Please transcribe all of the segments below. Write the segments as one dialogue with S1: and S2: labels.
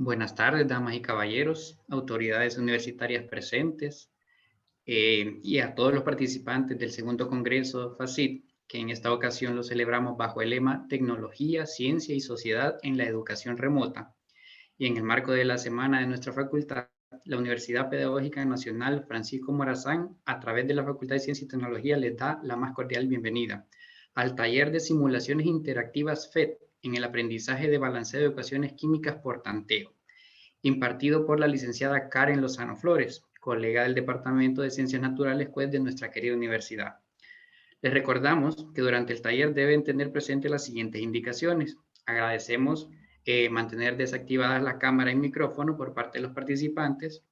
S1: Buenas tardes, damas y caballeros, autoridades universitarias presentes y a todos los participantes del segundo Congreso FACIT, que en esta ocasión lo celebramos bajo el lema Tecnología, Ciencia y Sociedad en la Educación Remota. Y en el marco de la semana de nuestra facultad, la Universidad Pedagógica Nacional Francisco Morazán, a través de la Facultad de Ciencia y Tecnología, les da la más cordial bienvenida al taller de simulaciones interactivas FED en el aprendizaje de balanceo de ecuaciones químicas por tanteo, impartido por la licenciada Karen Lozano Flores, colega del Departamento de Ciencias Naturales CUED de nuestra querida universidad. Les recordamos que durante el taller deben tener presentes las siguientes indicaciones. Agradecemos mantener desactivadas la cámara y micrófono por parte de los participantes.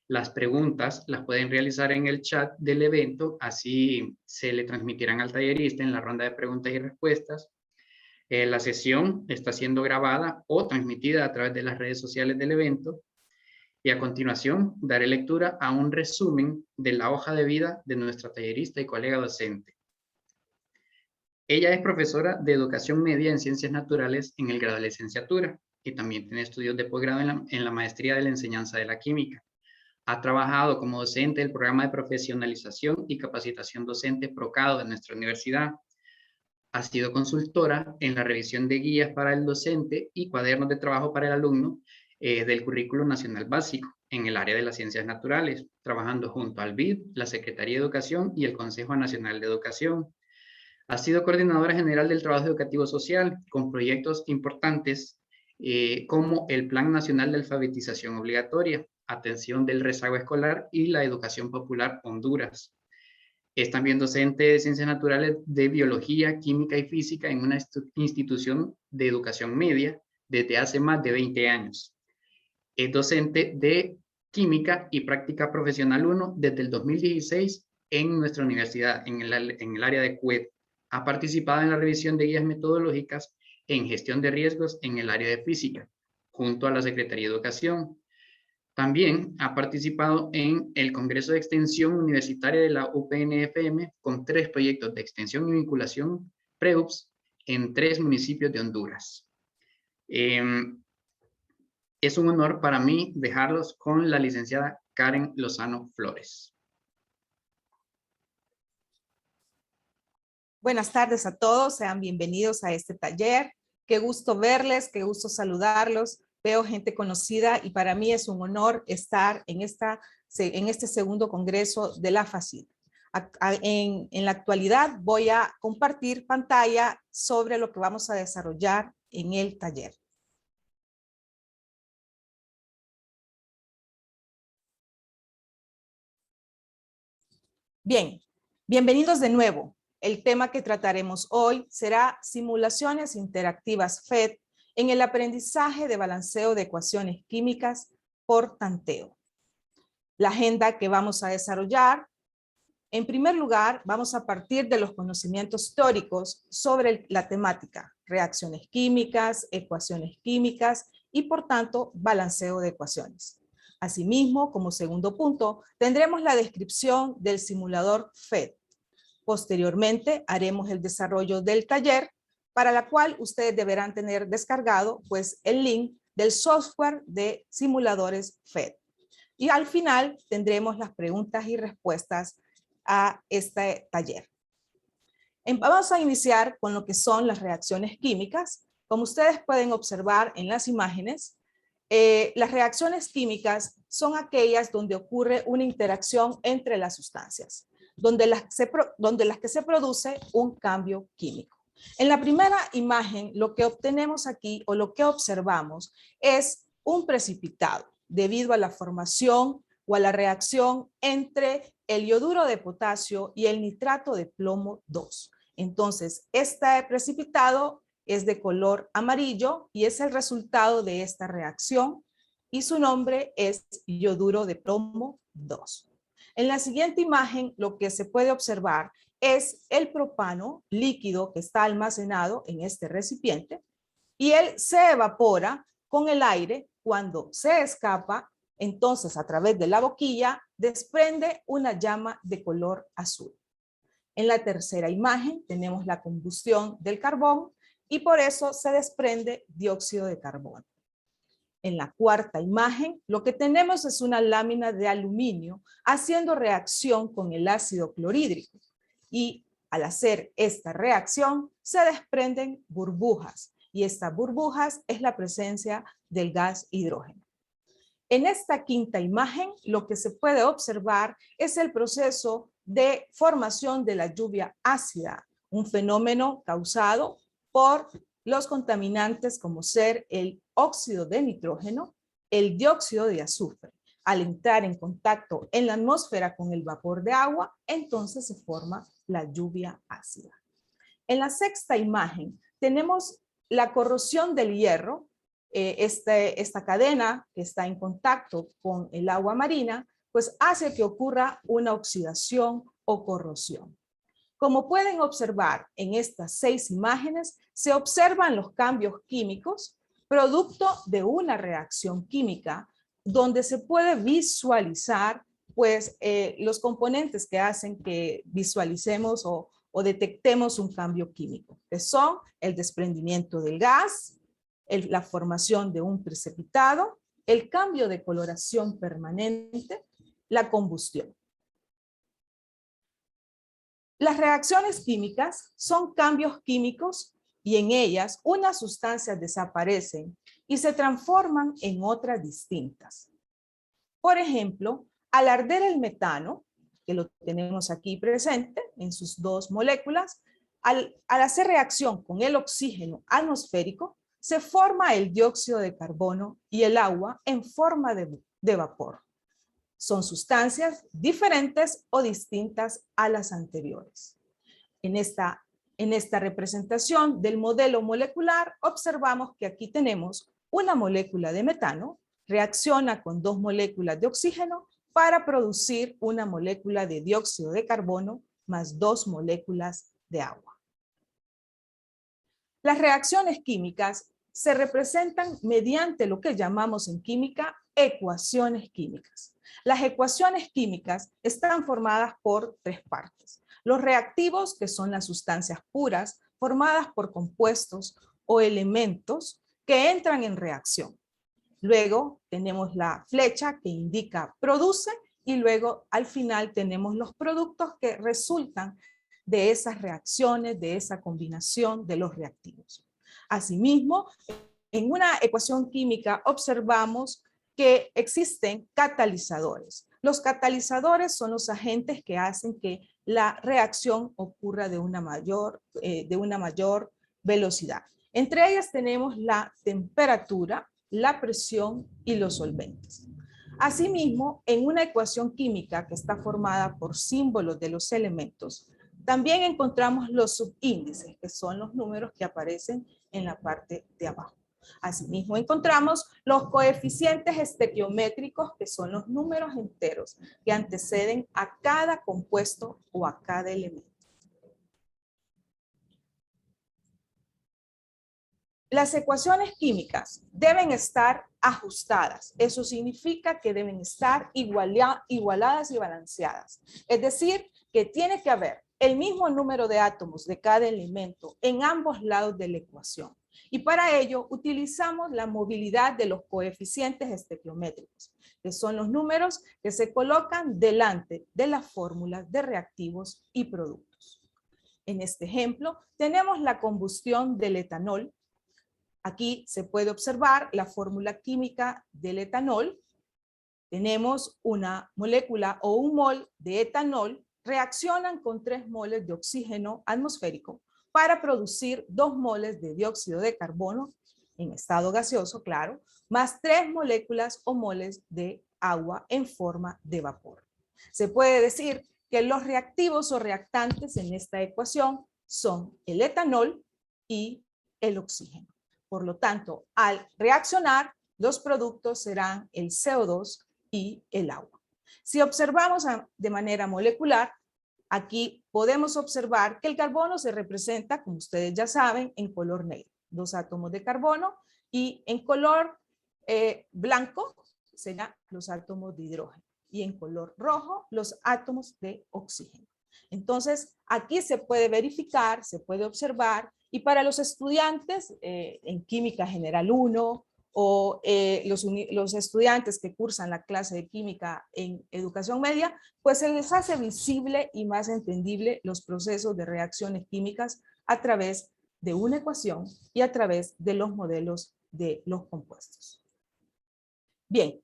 S1: Las preguntas las pueden realizar en el chat del evento, así se le transmitirán al tallerista en la ronda de preguntas y respuestas. La sesión está siendo grabada o transmitida a través de las redes sociales del evento. Y a continuación daré lectura a un resumen de la hoja de vida de nuestra tallerista y colega docente. Ella es profesora de educación media en ciencias naturales en el grado de licenciatura y también tiene estudios de posgrado en la maestría de la enseñanza de la química. Ha trabajado como docente del programa de profesionalización y capacitación docente PROCADO de nuestra universidad. Ha sido consultora en la revisión de guías para el docente y cuadernos de trabajo para el alumno del Currículo Nacional Básico en el área de las ciencias naturales, trabajando junto al BID, la Secretaría de Educación y el Consejo Nacional de Educación. Ha sido coordinadora general del trabajo educativo social con proyectos importantes como el Plan Nacional de Alfabetización Obligatoria, Atención del Rezago Escolar y la Educación Popular Honduras. Es también docente de Ciencias Naturales de Biología, Química y Física en una institución de educación media desde hace más de 20 años. Es docente de Química y Práctica Profesional 1 desde el 2016 en nuestra universidad, en el área de CUED. Ha participado en la revisión de guías metodológicas en gestión de riesgos en el área de física, junto a la Secretaría de Educación. También ha participado en el Congreso de Extensión Universitaria de la UPNFM con 3 proyectos de extensión y vinculación PREUPS en 3 municipios de Honduras. Es un honor para mí dejarlos con la licenciada Karen Lozano Flores.
S2: Buenas tardes a todos, sean bienvenidos a este taller. Qué gusto verles, qué gusto saludarlos. Veo gente conocida y para mí es un honor estar en este segundo congreso de la FACIT. En la actualidad voy a compartir pantalla sobre lo que vamos a desarrollar en el taller. Bien, bienvenidos de nuevo. El tema que trataremos hoy será simulaciones interactivas FED en el aprendizaje de balanceo de ecuaciones químicas por tanteo. La agenda que vamos a desarrollar, en primer lugar, vamos a partir de los conocimientos teóricos sobre la temática, reacciones químicas, ecuaciones químicas y por tanto balanceo de ecuaciones. Asimismo, como segundo punto, tendremos la descripción del simulador FED. Posteriormente, haremos el desarrollo del taller, para la cual ustedes deberán tener descargado pues, el link del software de simuladores FED. Y al final tendremos las preguntas y respuestas a este taller. Vamos a iniciar con lo que son las reacciones químicas. Como ustedes pueden observar en las imágenes, las reacciones químicas son aquellas donde ocurre una interacción entre las sustancias, donde las que se produce un cambio químico. En la primera imagen, lo que obtenemos aquí o lo que observamos es un precipitado debido a la formación o a la reacción entre el yoduro de potasio y el nitrato de plomo 2. Entonces, este precipitado es de color amarillo y es el resultado de esta reacción y su nombre es yoduro de plomo 2. En la siguiente imagen lo que se puede observar es el propano líquido que está almacenado en este recipiente y él se evapora con el aire. Cuando se escapa, entonces a través de la boquilla desprende una llama de color azul. En la tercera imagen tenemos la combustión del carbón y por eso se desprende dióxido de carbono. En la cuarta imagen, lo que tenemos es una lámina de aluminio haciendo reacción con el ácido clorhídrico. Y al hacer esta reacción, se desprenden burbujas. Y estas burbujas es la presencia del gas hidrógeno. En esta quinta imagen, lo que se puede observar es el proceso de formación de la lluvia ácida, un fenómeno causado por los contaminantes como ser el óxido de nitrógeno, el dióxido de azufre. Al entrar en contacto en la atmósfera con el vapor de agua, entonces se forma la lluvia ácida. En la sexta imagen tenemos la corrosión del hierro. Esta cadena que está en contacto con el agua marina, pues hace que ocurra una oxidación o corrosión. Como pueden observar en estas 6 imágenes, se observan los cambios químicos producto de una reacción química donde se puede visualizar pues, los componentes que hacen que visualicemos o detectemos un cambio químico, que son el desprendimiento del gas, la formación de un precipitado, el cambio de coloración permanente, la combustión. Las reacciones químicas son cambios químicos y en ellas unas sustancias desaparecen y se transforman en otras distintas. Por ejemplo, al arder el metano, que lo tenemos aquí presente en sus 2 moléculas, al hacer reacción con el oxígeno atmosférico, se forma el dióxido de carbono y el agua en forma de vapor. Son sustancias diferentes o distintas a las anteriores. En esta representación del modelo molecular, observamos que aquí tenemos una molécula de metano, reacciona con 2 moléculas de oxígeno para producir una molécula de dióxido de carbono más 2 moléculas de agua. Las reacciones químicas se representan mediante lo que llamamos en química ecuaciones químicas. Las ecuaciones químicas están formadas por 3 partes. Los reactivos, que son las sustancias puras, formadas por compuestos o elementos que entran en reacción. Luego tenemos la flecha que indica produce y luego al final tenemos los productos que resultan de esas reacciones, de esa combinación de los reactivos. Asimismo, en una ecuación química observamos que existen catalizadores. Los catalizadores son los agentes que hacen que la reacción ocurra de una mayor velocidad. Entre ellas tenemos la temperatura, la presión y los solventes. Asimismo, en una ecuación química que está formada por símbolos de los elementos, también encontramos los subíndices, que son los números que aparecen en la parte de abajo. Asimismo, encontramos los coeficientes estequiométricos, que son los números enteros que anteceden a cada compuesto o a cada elemento. Las ecuaciones químicas deben estar ajustadas. Eso significa que deben estar igualadas y balanceadas. Es decir, que tiene que haber el mismo número de átomos de cada elemento en ambos lados de la ecuación. Y para ello utilizamos la movilidad de los coeficientes estequiométricos, que son los números que se colocan delante de las fórmulas de reactivos y productos. En este ejemplo tenemos la combustión del etanol. Aquí se puede observar la fórmula química del etanol. Tenemos una molécula o un mol de etanol, reaccionan con 3 moles de oxígeno atmosférico para producir 2 moles de dióxido de carbono en estado gaseoso, claro, más 3 moléculas o moles de agua en forma de vapor. Se puede decir que los reactivos o reactantes en esta ecuación son el etanol y el oxígeno. Por lo tanto, al reaccionar, los productos serán el CO2 y el agua. Si observamos de manera molecular, aquí podemos observar que el carbono se representa, como ustedes ya saben, en color negro. 2 átomos de carbono y en color blanco serán los átomos de hidrógeno y en color rojo los átomos de oxígeno. Entonces, aquí se puede verificar, se puede observar y para los estudiantes en Química General 1 o los estudiantes que cursan la clase de química en educación media, pues se les hace visible y más entendible los procesos de reacciones químicas a través de una ecuación y a través de los modelos de los compuestos. Bien,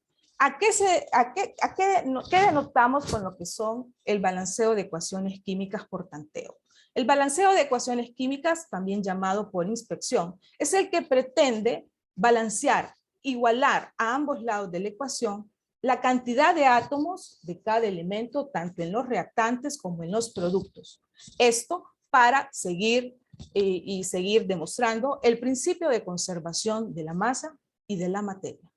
S2: ¿qué denotamos con lo que son el balanceo de ecuaciones químicas por tanteo? El balanceo de ecuaciones químicas, también llamado por inspección, es el que pretende balancear, igualar a ambos lados de la ecuación la cantidad de átomos de cada elemento, tanto en los reactantes como en los productos. Esto para seguir demostrando el principio de conservación de la masa y de la materia.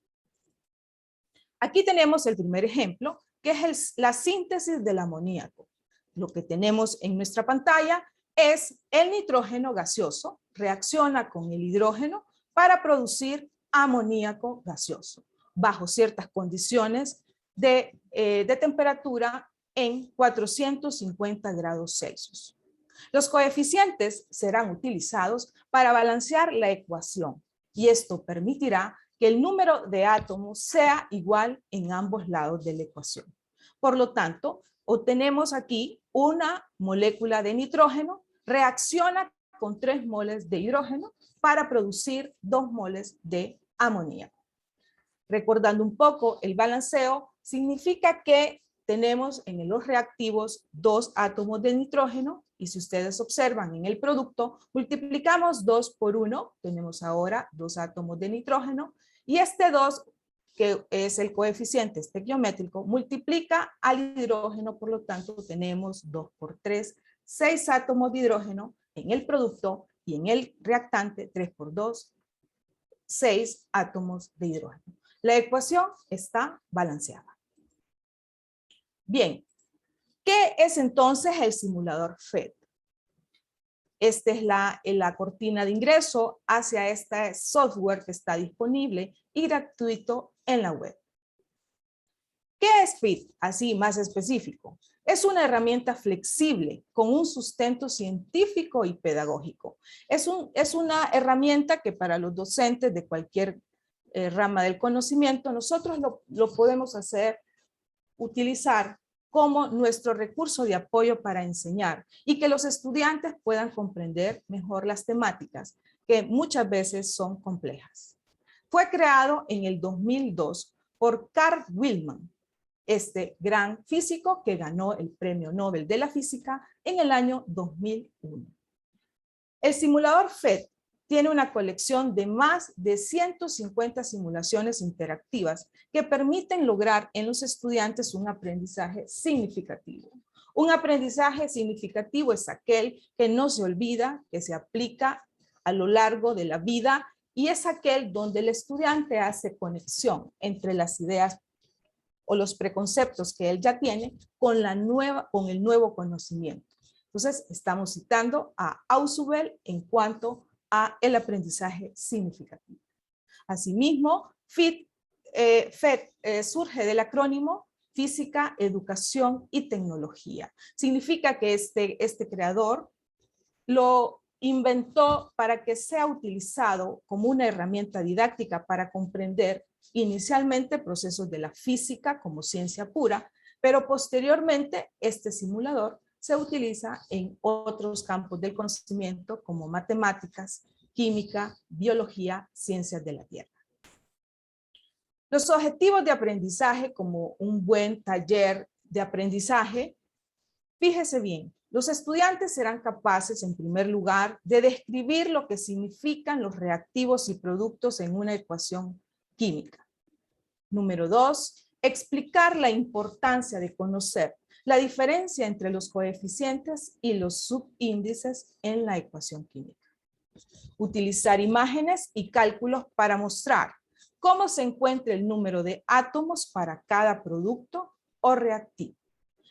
S2: Aquí tenemos el primer ejemplo, que es la síntesis del amoníaco. Lo que tenemos en nuestra pantalla es el nitrógeno gaseoso, reacciona con el hidrógeno para producir amoníaco gaseoso, bajo ciertas condiciones de temperatura en 450 grados Celsius. Los coeficientes serán utilizados para balancear la ecuación y esto permitirá que el número de átomos sea igual en ambos lados de la ecuación. Por lo tanto, obtenemos aquí una molécula de nitrógeno, reacciona con 3 moles de hidrógeno para producir 2 moles de amoníaco. Recordando un poco el balanceo, significa que tenemos en los reactivos 2 átomos de nitrógeno y si ustedes observan en el producto, multiplicamos 2 por 1, tenemos ahora 2 átomos de nitrógeno y este 2, que es el coeficiente estequiométrico, multiplica al hidrógeno, por lo tanto tenemos 2 por 3, 6 átomos de hidrógeno en el producto y en el reactante 3 por 2, 6 átomos de hidrógeno. La ecuación está balanceada. Bien, ¿qué es entonces el simulador FET? Esta es la cortina de ingreso hacia este software que está disponible y gratuito en la web. ¿Qué es FET? Así más específico. Es una herramienta flexible con un sustento científico y pedagógico. Es una herramienta que para los docentes de cualquier rama del conocimiento, nosotros lo podemos utilizar como nuestro recurso de apoyo para enseñar y que los estudiantes puedan comprender mejor las temáticas, que muchas veces son complejas. Fue creado en el 2002 por Carl Willmann, este gran físico que ganó el Premio Nobel de la Física en el año 2001. El simulador FET tiene una colección de más de 150 simulaciones interactivas que permiten lograr en los estudiantes un aprendizaje significativo. Un aprendizaje significativo es aquel que no se olvida, que se aplica a lo largo de la vida y es aquel donde el estudiante hace conexión entre las ideas o los preconceptos que él ya tiene con el nuevo conocimiento. Entonces, estamos citando a Ausubel en cuanto a el aprendizaje significativo. Asimismo, FET surge del acrónimo Física, Educación y Tecnología. Significa que este creador lo inventó para que sea utilizado como una herramienta didáctica para comprender inicialmente procesos de la física como ciencia pura, pero posteriormente este simulador se utiliza en otros campos del conocimiento como matemáticas, química, biología, ciencias de la Tierra. Los objetivos de aprendizaje como un buen taller de aprendizaje, fíjese bien, los estudiantes serán capaces en primer lugar de describir lo que significan los reactivos y productos en una ecuación química. Número 2, explicar la importancia de conocer la diferencia entre los coeficientes y los subíndices en la ecuación química. Utilizar imágenes y cálculos para mostrar cómo se encuentra el número de átomos para cada producto o reactivo.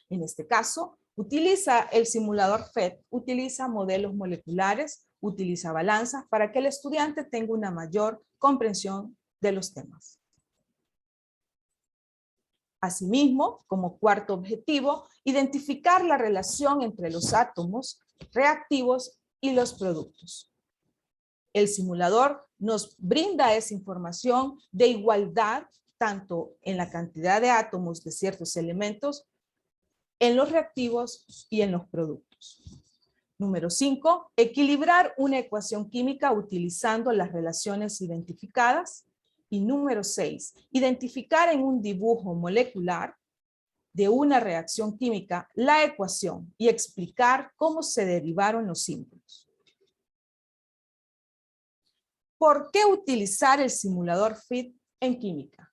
S2: En este caso, utiliza el simulador FET, utiliza modelos moleculares, utiliza balanzas para que el estudiante tenga una mayor comprensión de los temas. Asimismo, como cuarto objetivo, identificar la relación entre los átomos reactivos y los productos. El simulador nos brinda esa información de igualdad, tanto en la cantidad de átomos de ciertos elementos, en los reactivos y en los productos. Número 5, equilibrar una ecuación química utilizando las relaciones identificadas. Y número 6, identificar en un dibujo molecular de una reacción química la ecuación y explicar cómo se derivaron los símbolos. ¿Por qué utilizar el simulador FIT en química?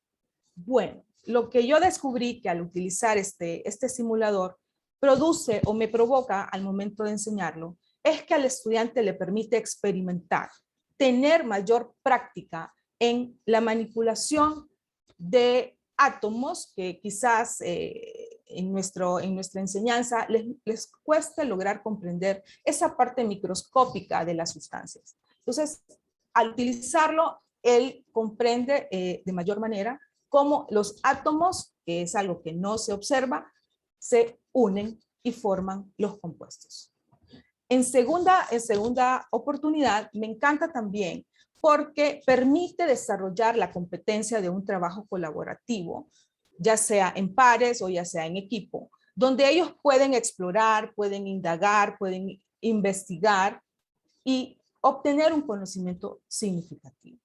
S2: Bueno, lo que yo descubrí que al utilizar este simulador produce o me provoca al momento de enseñarlo es que al estudiante le permite experimentar, tener mayor práctica en la manipulación de átomos que quizás en nuestra enseñanza les cueste lograr comprender esa parte microscópica de las sustancias. Entonces, al utilizarlo, él comprende de mayor manera cómo los átomos, que es algo que no se observa, se unen y forman los compuestos. En segunda oportunidad, me encanta también porque permite desarrollar la competencia de un trabajo colaborativo, ya sea en pares o ya sea en equipo, donde ellos pueden explorar, pueden indagar, pueden investigar y obtener un conocimiento significativo.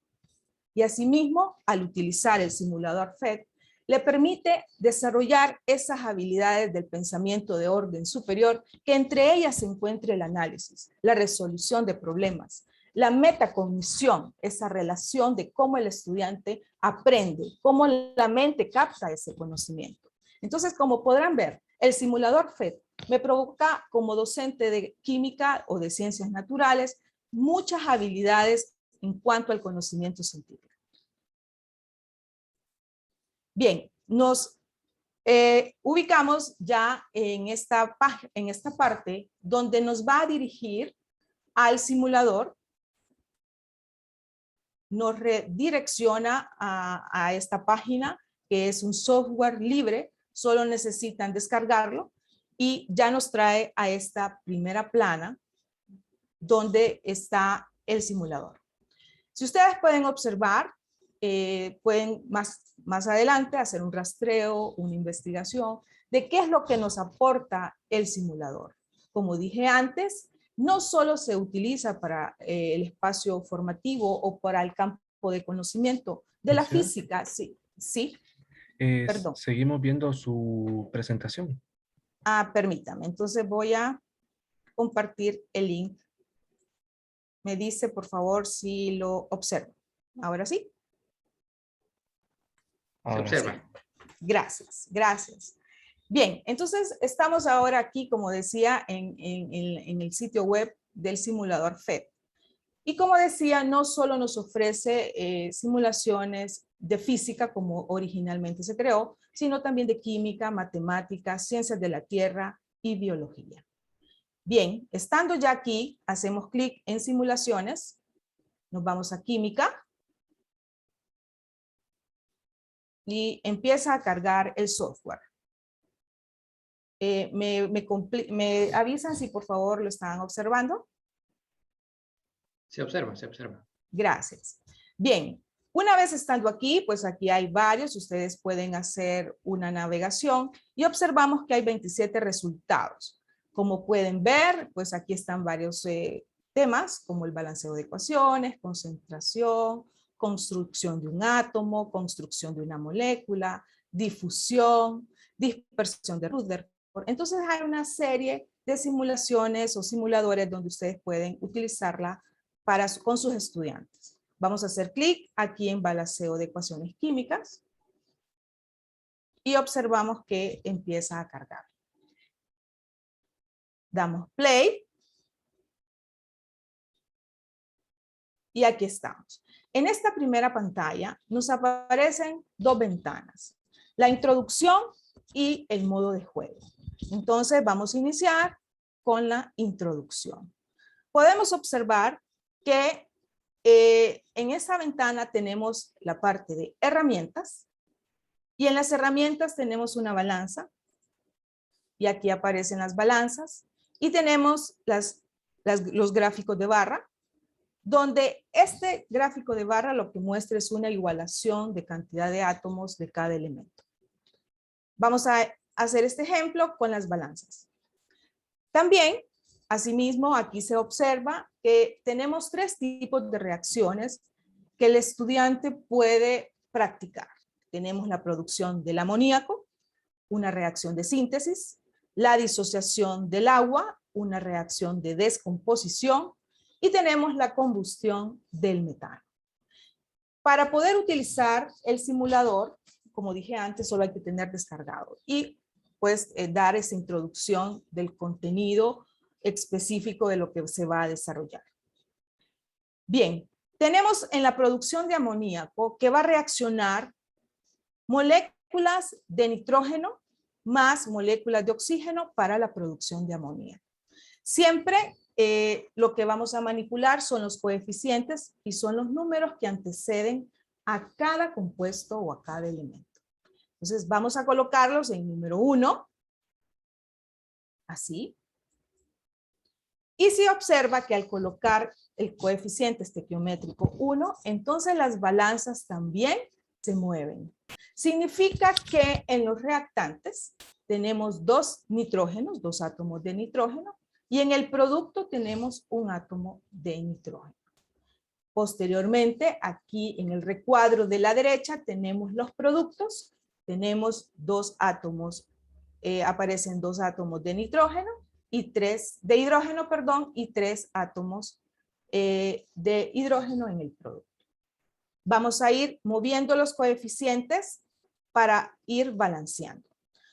S2: Y asimismo, al utilizar el simulador FET, le permite desarrollar esas habilidades del pensamiento de orden superior, que entre ellas se encuentra el análisis, la resolución de problemas, la metacognición, esa relación de cómo el estudiante aprende, cómo la mente capta ese conocimiento. Entonces, como podrán ver, el simulador FET me provoca como docente de química o de ciencias naturales muchas habilidades en cuanto al conocimiento científico. Bien, nos ubicamos ya en esta parte donde nos va a dirigir al simulador, nos redirecciona a esta página que es un software libre, solo necesitan descargarlo y ya nos trae a esta primera plana donde está el simulador. Si ustedes pueden observar, pueden más adelante hacer un rastreo, una investigación de qué es lo que nos aporta el simulador. Como dije antes, no solo se utiliza para el espacio formativo o para el campo de conocimiento de la física, sí, perdón.
S3: Seguimos viendo su presentación.
S2: Permítame, entonces voy a compartir el link. Me dice, por favor, si lo observo. ¿Ahora sí?
S1: Se observa.
S2: Sí. Gracias, gracias. Bien, entonces estamos ahora aquí, como decía, en el sitio web del simulador FET. Y como decía, no solo nos ofrece simulaciones de física como originalmente se creó, sino también de química, matemáticas, ciencias de la tierra y biología. Bien, estando ya aquí, hacemos clic en simulaciones, nos vamos a química y empieza a cargar el software. Me avisan si por favor lo están observando.
S1: Se observa, se observa.
S2: Gracias. Bien, una vez estando aquí, pues aquí hay varios, ustedes pueden hacer una navegación y observamos que hay 27 resultados. Como pueden ver, pues aquí están varios temas como el balanceo de ecuaciones, concentración, construcción de un átomo, construcción de una molécula, difusión, dispersión de Rutherford. Entonces hay una serie de simulaciones o simuladores donde ustedes pueden utilizarla con sus estudiantes. Vamos a hacer clic aquí en balanceo de ecuaciones químicas y observamos que empieza a cargar. Damos play. Y aquí estamos. En esta primera pantalla nos aparecen dos ventanas. La introducción y el modo de juego. Entonces vamos a iniciar con la introducción. Podemos observar que en esa ventana tenemos la parte de herramientas y en las herramientas tenemos una balanza y aquí aparecen las balanzas y tenemos los gráficos de barra donde este gráfico de barra lo que muestra es una igualación de cantidad de átomos de cada elemento. Vamos a hacer este ejemplo con las balanzas. También, asimismo, aquí se observa que tenemos 3 tipos de reacciones que el estudiante puede practicar. Tenemos la producción del amoníaco, una reacción de síntesis, la disociación del agua, una reacción de descomposición, y tenemos la combustión del metano. Para poder utilizar el simulador, como dije antes, solo hay que tener descargado y pues dar esa introducción del contenido específico de lo que se va a desarrollar. Bien, tenemos en la producción de amoníaco que va a reaccionar moléculas de nitrógeno más moléculas de oxígeno para la producción de amoníaco. Siempre lo que vamos a manipular son los coeficientes y son los números que anteceden a cada compuesto o a cada elemento. Entonces vamos a colocarlos en número 1, así. Y si observa que al colocar el coeficiente estequiométrico 1, entonces las balanzas también se mueven. Significa que en los reactantes tenemos 2 nitrógenos, 2 átomos de nitrógeno, y en el producto tenemos un átomo de nitrógeno. Posteriormente, aquí en el recuadro de la derecha tenemos los productos. Tenemos 2 átomos, aparecen 2 átomos de nitrógeno y 3 de hidrógeno, perdón, y 3 átomos de hidrógeno en el producto. Vamos a ir moviendo los coeficientes para ir balanceando.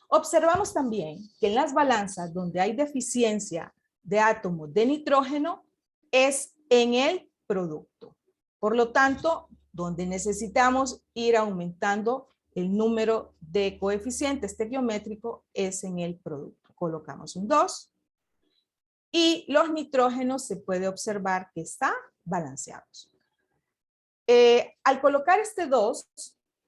S2: Observamos también que en las balanzas donde hay deficiencia de átomos de nitrógeno es en el producto. Por lo tanto, donde necesitamos ir aumentando el número de coeficiente estequiométrico es en el producto. Colocamos un 2 y los nitrógenos se puede observar que están balanceados. Al colocar este 2,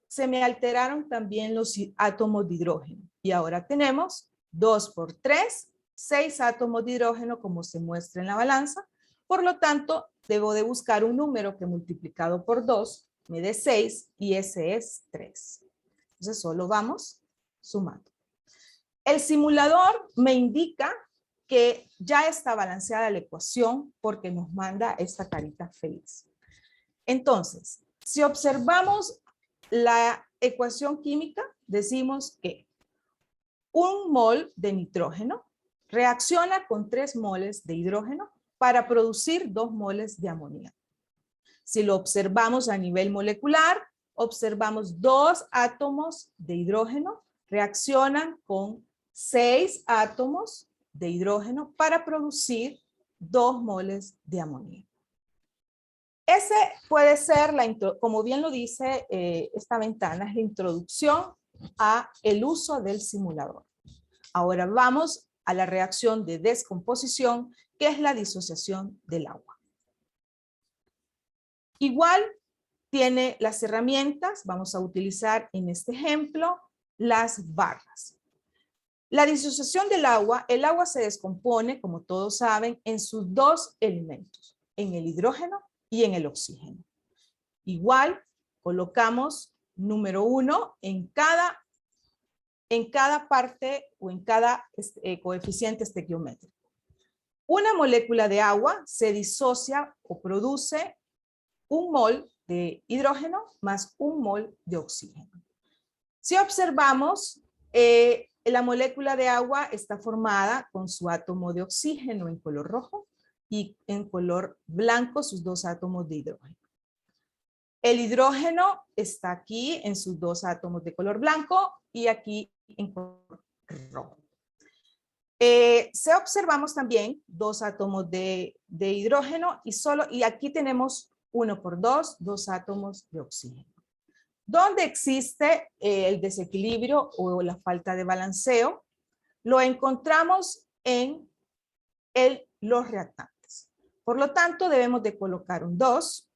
S2: se me alteraron también los átomos de hidrógeno. Y ahora tenemos 2 por 3, 6 átomos de hidrógeno como se muestra en la balanza. Por lo tanto, debo de buscar un número que multiplicado por 2 me dé 6 y ese es 3. Entonces solo vamos sumando. El simulador me indica que ya está balanceada la ecuación porque nos manda esta carita feliz. Entonces, si observamos la ecuación química, decimos que 1 mol de nitrógeno reacciona con 3 moles de hidrógeno para producir 2 moles de amoníaco. Si lo observamos a nivel molecular, observamos 2 átomos de hidrógeno reaccionan con 6 átomos de hidrógeno para producir 2 moles de amoníaco. Ese puede ser, como bien lo dice esta ventana, es la introducción a el uso del simulador. Ahora vamos a la reacción de descomposición, que es la disociación del agua. Igual tiene las herramientas, vamos a utilizar en este ejemplo las barras. La disociación del agua, el agua se descompone, como todos saben, en sus 2 elementos, en el hidrógeno y en el oxígeno. Igual colocamos número 1 en cada parte o en cada coeficiente estequiométrico. Una molécula de agua se disocia o produce 1 mol de hidrógeno más 1 mol de oxígeno. Si observamos, la molécula de agua está formada con su átomo de oxígeno en color rojo y en color blanco sus 2 átomos de hidrógeno. El hidrógeno está aquí en sus 2 átomos de color blanco y aquí en color rojo. Se observamos también 2 átomos de hidrógeno y aquí tenemos 1 por 2, 2 átomos de oxígeno. Donde existe el desequilibrio o la falta de balanceo, lo encontramos en los reactantes. Por lo tanto, debemos de colocar un 2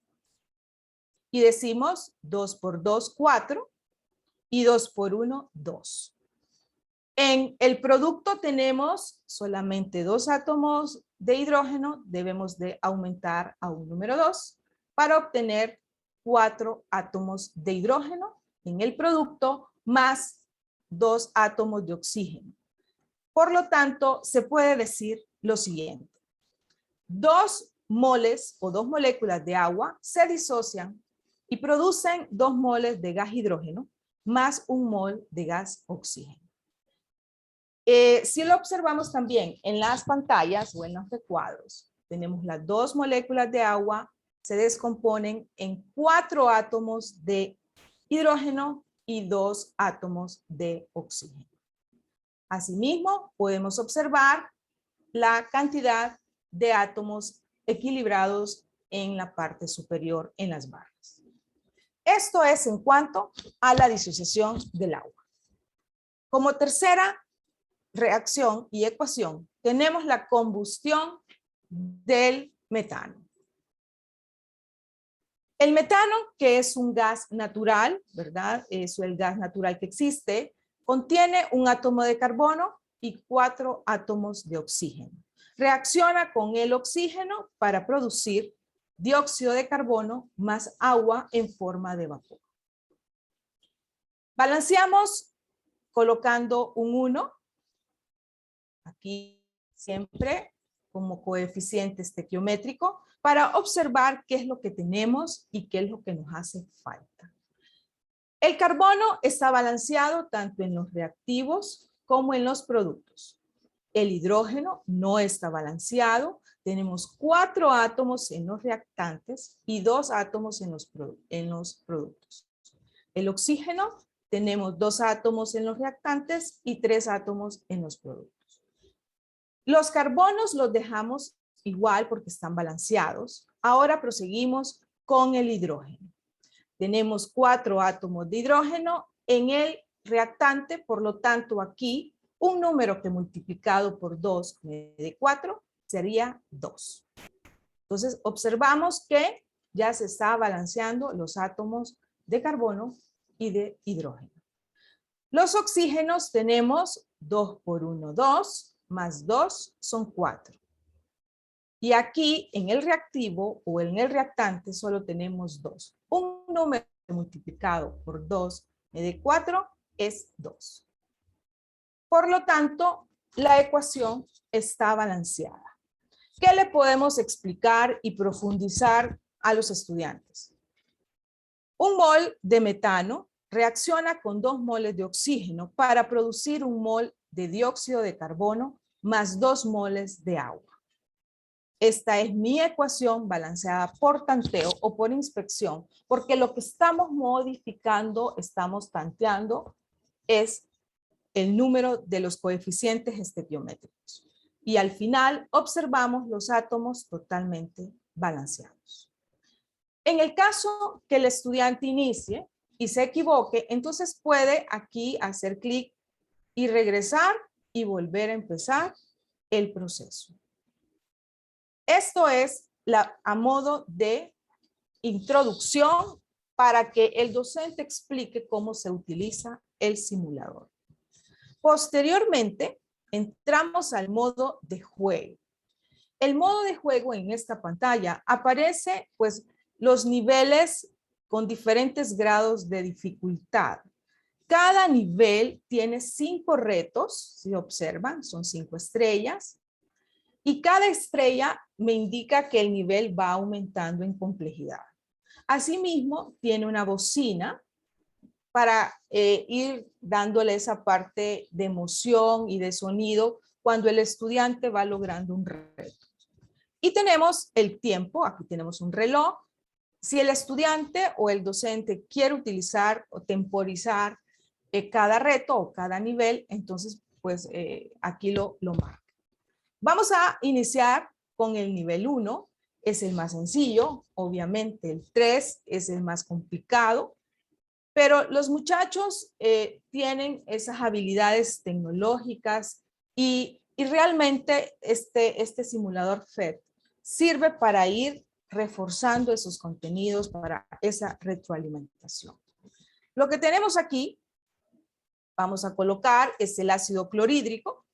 S2: y decimos 2 por 2, 4 y 2 por 1, 2. En el producto tenemos solamente 2 átomos de hidrógeno debemos de aumentar a un número 2 para obtener 4 átomos de hidrógeno en el producto más 2 átomos de oxígeno. Por lo tanto, se puede decir lo siguiente. 2 moles o 2 moléculas de agua se disocian y producen 2 moles de gas hidrógeno más 1 mol de gas oxígeno. Si lo observamos también en las pantallas o en los recuadros, tenemos las 2 moléculas de agua, se descomponen en 4 átomos de hidrógeno y 2 átomos de oxígeno. Asimismo, podemos observar la cantidad de átomos equilibrados en la parte superior en las barras. Esto es en cuanto a la disociación del agua. Como tercera reacción y ecuación, tenemos la combustión del metano. El metano, que es un gas natural, ¿verdad? Es el gas natural que existe, contiene un átomo de carbono y 4 átomos de oxígeno. Reacciona con el oxígeno para producir dióxido de carbono más agua en forma de vapor. Balanceamos colocando un 1, aquí siempre como coeficiente estequiométrico, para observar qué es lo que tenemos y qué es lo que nos hace falta. El carbono está balanceado tanto en los reactivos como en los productos. El hidrógeno no está balanceado. Tenemos 4 átomos en los reactantes y 2 átomos en los productos. El oxígeno, tenemos 2 átomos en los reactantes y 3 átomos en los productos. Los carbonos los dejamos igual porque están balanceados. Ahora proseguimos con el hidrógeno. Tenemos 4 átomos de hidrógeno en el reactante, por lo tanto aquí un número que multiplicado por 2 me dé 4 sería 2. Entonces observamos que ya se está balanceando los átomos de carbono y de hidrógeno. Los oxígenos tenemos 2 por 1, 2, más 2 son 4. Y aquí en el reactivo o en el reactante solo tenemos 2. Un número multiplicado por 2 me dé 4 es 2. Por lo tanto, la ecuación está balanceada. ¿Qué le podemos explicar y profundizar a los estudiantes? Un mol de metano reacciona con 2 moles de oxígeno para producir 1 mol de dióxido de carbono más 2 moles de agua. Esta es mi ecuación balanceada por tanteo o por inspección, porque lo que estamos modificando, estamos tanteando, es el número de los coeficientes estequiométricos. Y al final observamos los átomos totalmente balanceados. En el caso que el estudiante inicie y se equivoque, entonces puede aquí hacer clic y regresar y volver a empezar el proceso. Esto es a modo de introducción para que el docente explique cómo se utiliza el simulador. Posteriormente, entramos al modo de juego. El modo de juego en esta pantalla aparece pues los niveles con diferentes grados de dificultad. Cada nivel tiene 5 retos, si observan, son 5 estrellas. Y cada estrella me indica que el nivel va aumentando en complejidad. Asimismo, tiene una bocina para ir dándole esa parte de emoción y de sonido cuando el estudiante va logrando un reto. Y tenemos el tiempo, aquí tenemos un reloj. Si el estudiante o el docente quiere utilizar o temporizar cada reto o cada nivel, entonces pues aquí lo marca. Vamos a iniciar con el nivel 1, es el más sencillo, obviamente el 3 es el más complicado, pero los muchachos tienen esas habilidades tecnológicas y realmente este simulador FET sirve para ir reforzando esos contenidos para esa retroalimentación. Lo que tenemos aquí, vamos a colocar, es el ácido clorhídrico.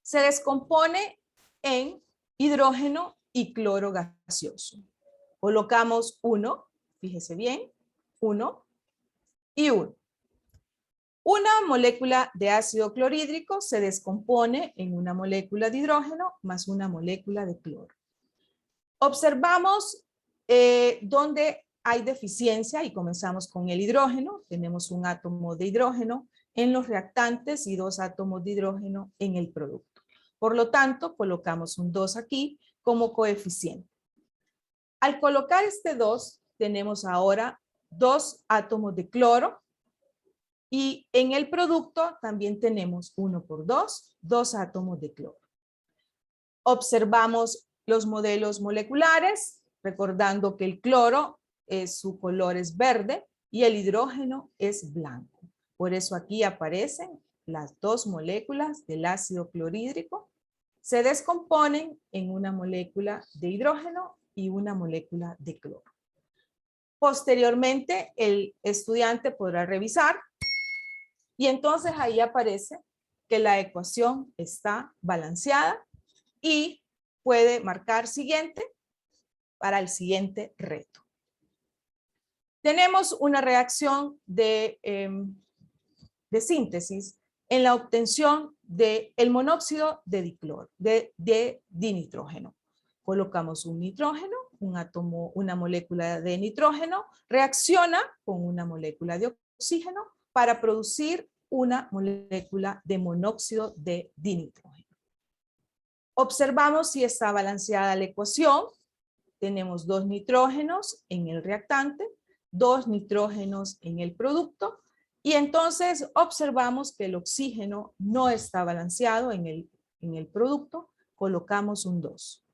S2: Se descompone en hidrógeno y cloro gaseoso. Colocamos 1, fíjese bien, 1 y 1. Una molécula de ácido clorhídrico se descompone en una molécula de hidrógeno más una molécula de cloro. Observamos donde hay deficiencia y comenzamos con el hidrógeno. Tenemos un átomo de hidrógeno en los reactantes y 2 átomos de hidrógeno en el producto. Por lo tanto, colocamos un 2 aquí como coeficiente. Al colocar este 2, tenemos ahora 2 átomos de cloro y en el producto también tenemos 1 por 2, 2 átomos de cloro. Observamos los modelos moleculares, recordando que el cloro su color es verde y el hidrógeno es blanco. Por eso aquí aparecen las 2 moléculas del ácido clorhídrico. Se descomponen en una molécula de hidrógeno y una molécula de cloro. Posteriormente, el estudiante podrá revisar y entonces ahí aparece que la ecuación está balanceada y puede marcar siguiente para el siguiente reto. Tenemos una reacción de síntesis en la obtención del monóxido de dinitrógeno. Colocamos un nitrógeno, un átomo, una molécula de nitrógeno, reacciona con una molécula de oxígeno para producir una molécula de monóxido de dinitrógeno. Observamos si está balanceada la ecuación. Tenemos 2 nitrógenos en el reactante, 2 nitrógenos en el producto, y entonces observamos que el oxígeno no está balanceado en el producto, colocamos un 2.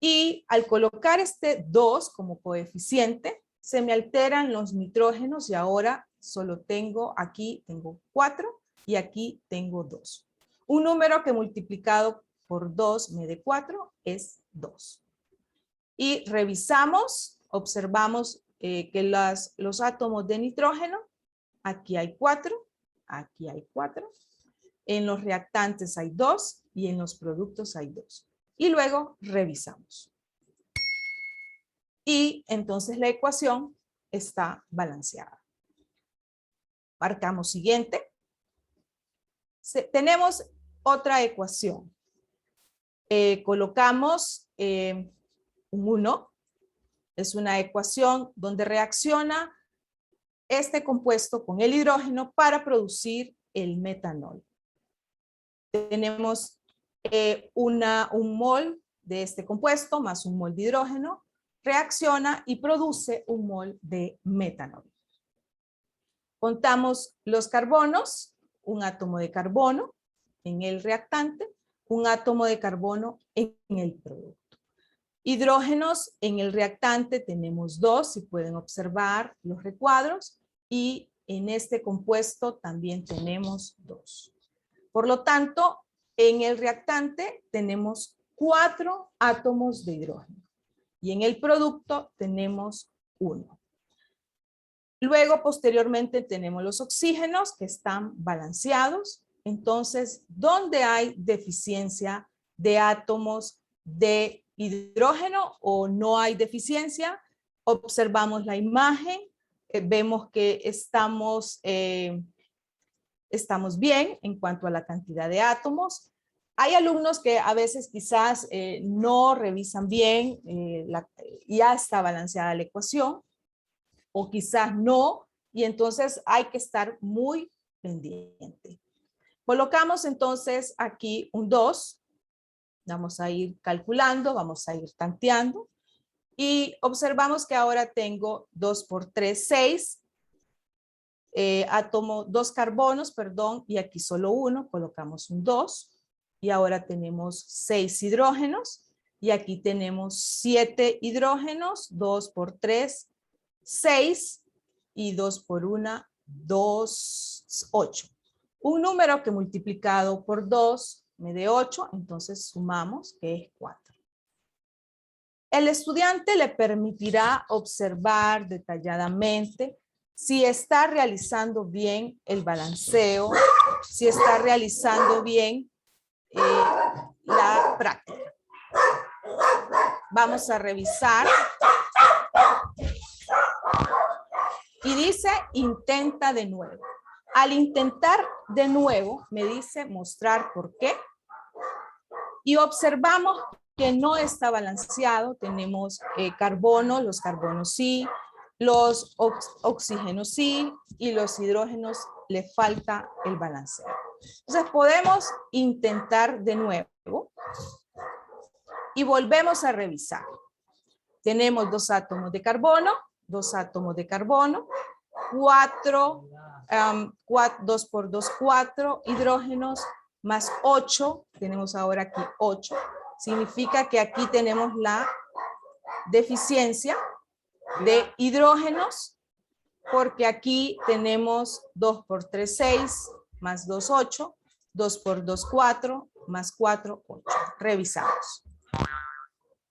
S2: Y al colocar este 2 como coeficiente, se me alteran los nitrógenos y ahora solo tengo, aquí tengo 4 y aquí tengo 2. Un número que multiplicado por 2 me dé 4 es 2. Y revisamos, observamos que los átomos de nitrógeno, aquí hay 4, aquí hay 4. En los reactantes hay 2 y en los productos hay 2. Y luego revisamos. Y entonces la ecuación está balanceada. Marcamos siguiente. Tenemos otra ecuación. Colocamos un 1. Es una ecuación donde reacciona este compuesto con el hidrógeno para producir el metanol. Tenemos un mol de este compuesto más un mol de hidrógeno, reacciona y produce un mol de metanol. Contamos los carbonos, un átomo de carbono en el reactante, un átomo de carbono en el producto. Hidrógenos en el reactante tenemos 2, si pueden observar los recuadros, y en este compuesto también tenemos 2. Por lo tanto, en el reactante tenemos 4 átomos de hidrógeno y en el producto tenemos 1. Luego, posteriormente, tenemos los oxígenos que están balanceados. Entonces, ¿dónde hay deficiencia de átomos de hidrógeno o no hay deficiencia? Observamos la imagen, vemos que estamos bien en cuanto a la cantidad de átomos. Hay alumnos que a veces quizás no revisan bien, ya está balanceada la ecuación, o quizás no, y entonces hay que estar muy pendiente. Colocamos entonces aquí un 2, vamos a ir calculando, vamos a ir tanteando, y observamos que ahora tengo 2 por 3, 6, dos carbonos, perdón, y aquí solo 1, colocamos un 2, y ahora tenemos 6 hidrógenos, y aquí tenemos 7 hidrógenos, 2 por 3, 6, y 2 por 1, 2, 8. Un número que multiplicado por 2 me dé 8, entonces sumamos, que es 4. El estudiante le permitirá observar detalladamente si está realizando bien el balanceo, si está realizando bien la práctica. Vamos a revisar. Y dice, intenta de nuevo. Al intentar de nuevo, me dice mostrar por qué. Y observamos que no está balanceado. Tenemos carbono, los carbonos sí, los oxígenos sí, y los hidrógenos le falta el balanceo. Entonces podemos intentar de nuevo y volvemos a revisar. Tenemos 2 átomos de carbono, 2 átomos de carbono, 2 por 2, 4 hidrógenos, más 8, tenemos ahora aquí 8, significa que aquí tenemos la deficiencia de hidrógenos, porque aquí tenemos 2 por 3, 6, más 2, 8, 2 por 2, 4, más 4, 8. Revisamos.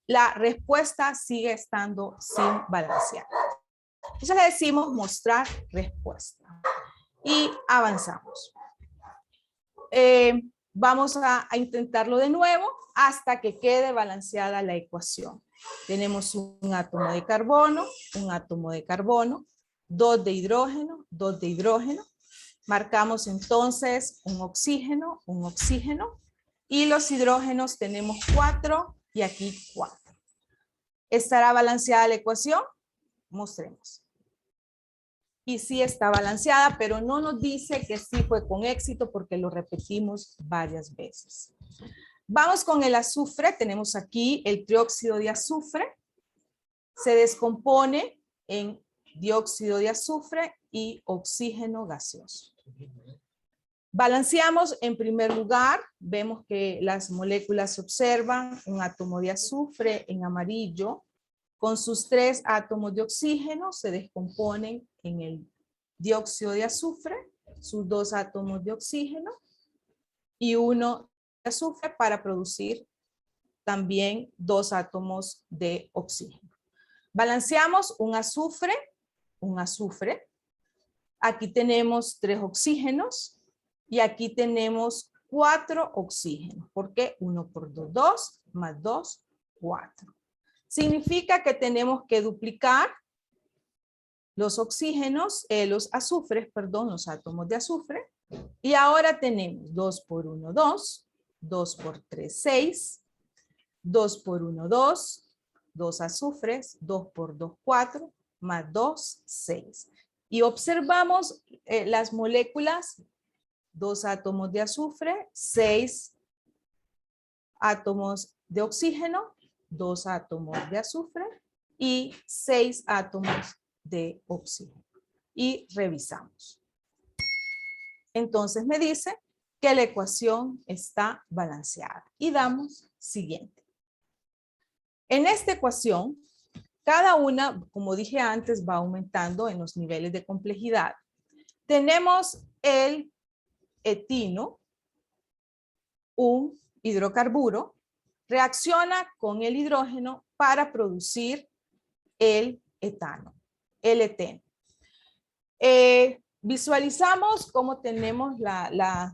S2: La respuesta sigue estando sin balancear. Entonces le decimos mostrar respuesta. Y avanzamos. Vamos a intentarlo de nuevo hasta que quede balanceada la ecuación. Tenemos un átomo de carbono, 2 de hidrógeno, 2 de hidrógeno. Marcamos entonces un oxígeno, y los hidrógenos tenemos 4 y aquí 4. ¿Estará balanceada la ecuación? Mostremos. Y sí está balanceada, pero no nos dice que sí fue con éxito porque lo repetimos varias veces. Vamos con el azufre. Tenemos aquí el trióxido de azufre. Se descompone en dióxido de azufre y oxígeno gaseoso. Balanceamos en primer lugar. Vemos que las moléculas se observan. Un átomo de azufre en amarillo con sus 3 átomos de oxígeno se descomponen en el dióxido de azufre, sus 2 átomos de oxígeno y 1 de azufre para producir también 2 átomos de oxígeno. Balanceamos un azufre. Aquí tenemos 3 oxígenos y aquí tenemos 4 oxígenos. ¿Por qué? 1 por 2, 2, más 2, 4. Significa que tenemos que duplicar los oxígenos, los átomos de azufre. Y ahora tenemos 2 por 1, 2, 2 por 3, 6, 2 por 1, 2, 2 azufres, 2 por 2, 4, más 2, 6. Y observamos las moléculas, 2 átomos de azufre, 6 átomos de oxígeno, 2 átomos de azufre y 6 átomos de oxígeno. Y revisamos. Entonces me dice que la ecuación está balanceada. Y damos siguiente. En esta ecuación, cada una, como dije antes, va aumentando en los niveles de complejidad. Tenemos el etino, un hidrocarburo, reacciona con el hidrógeno para producir el etano, el eteno. Visualizamos cómo tenemos la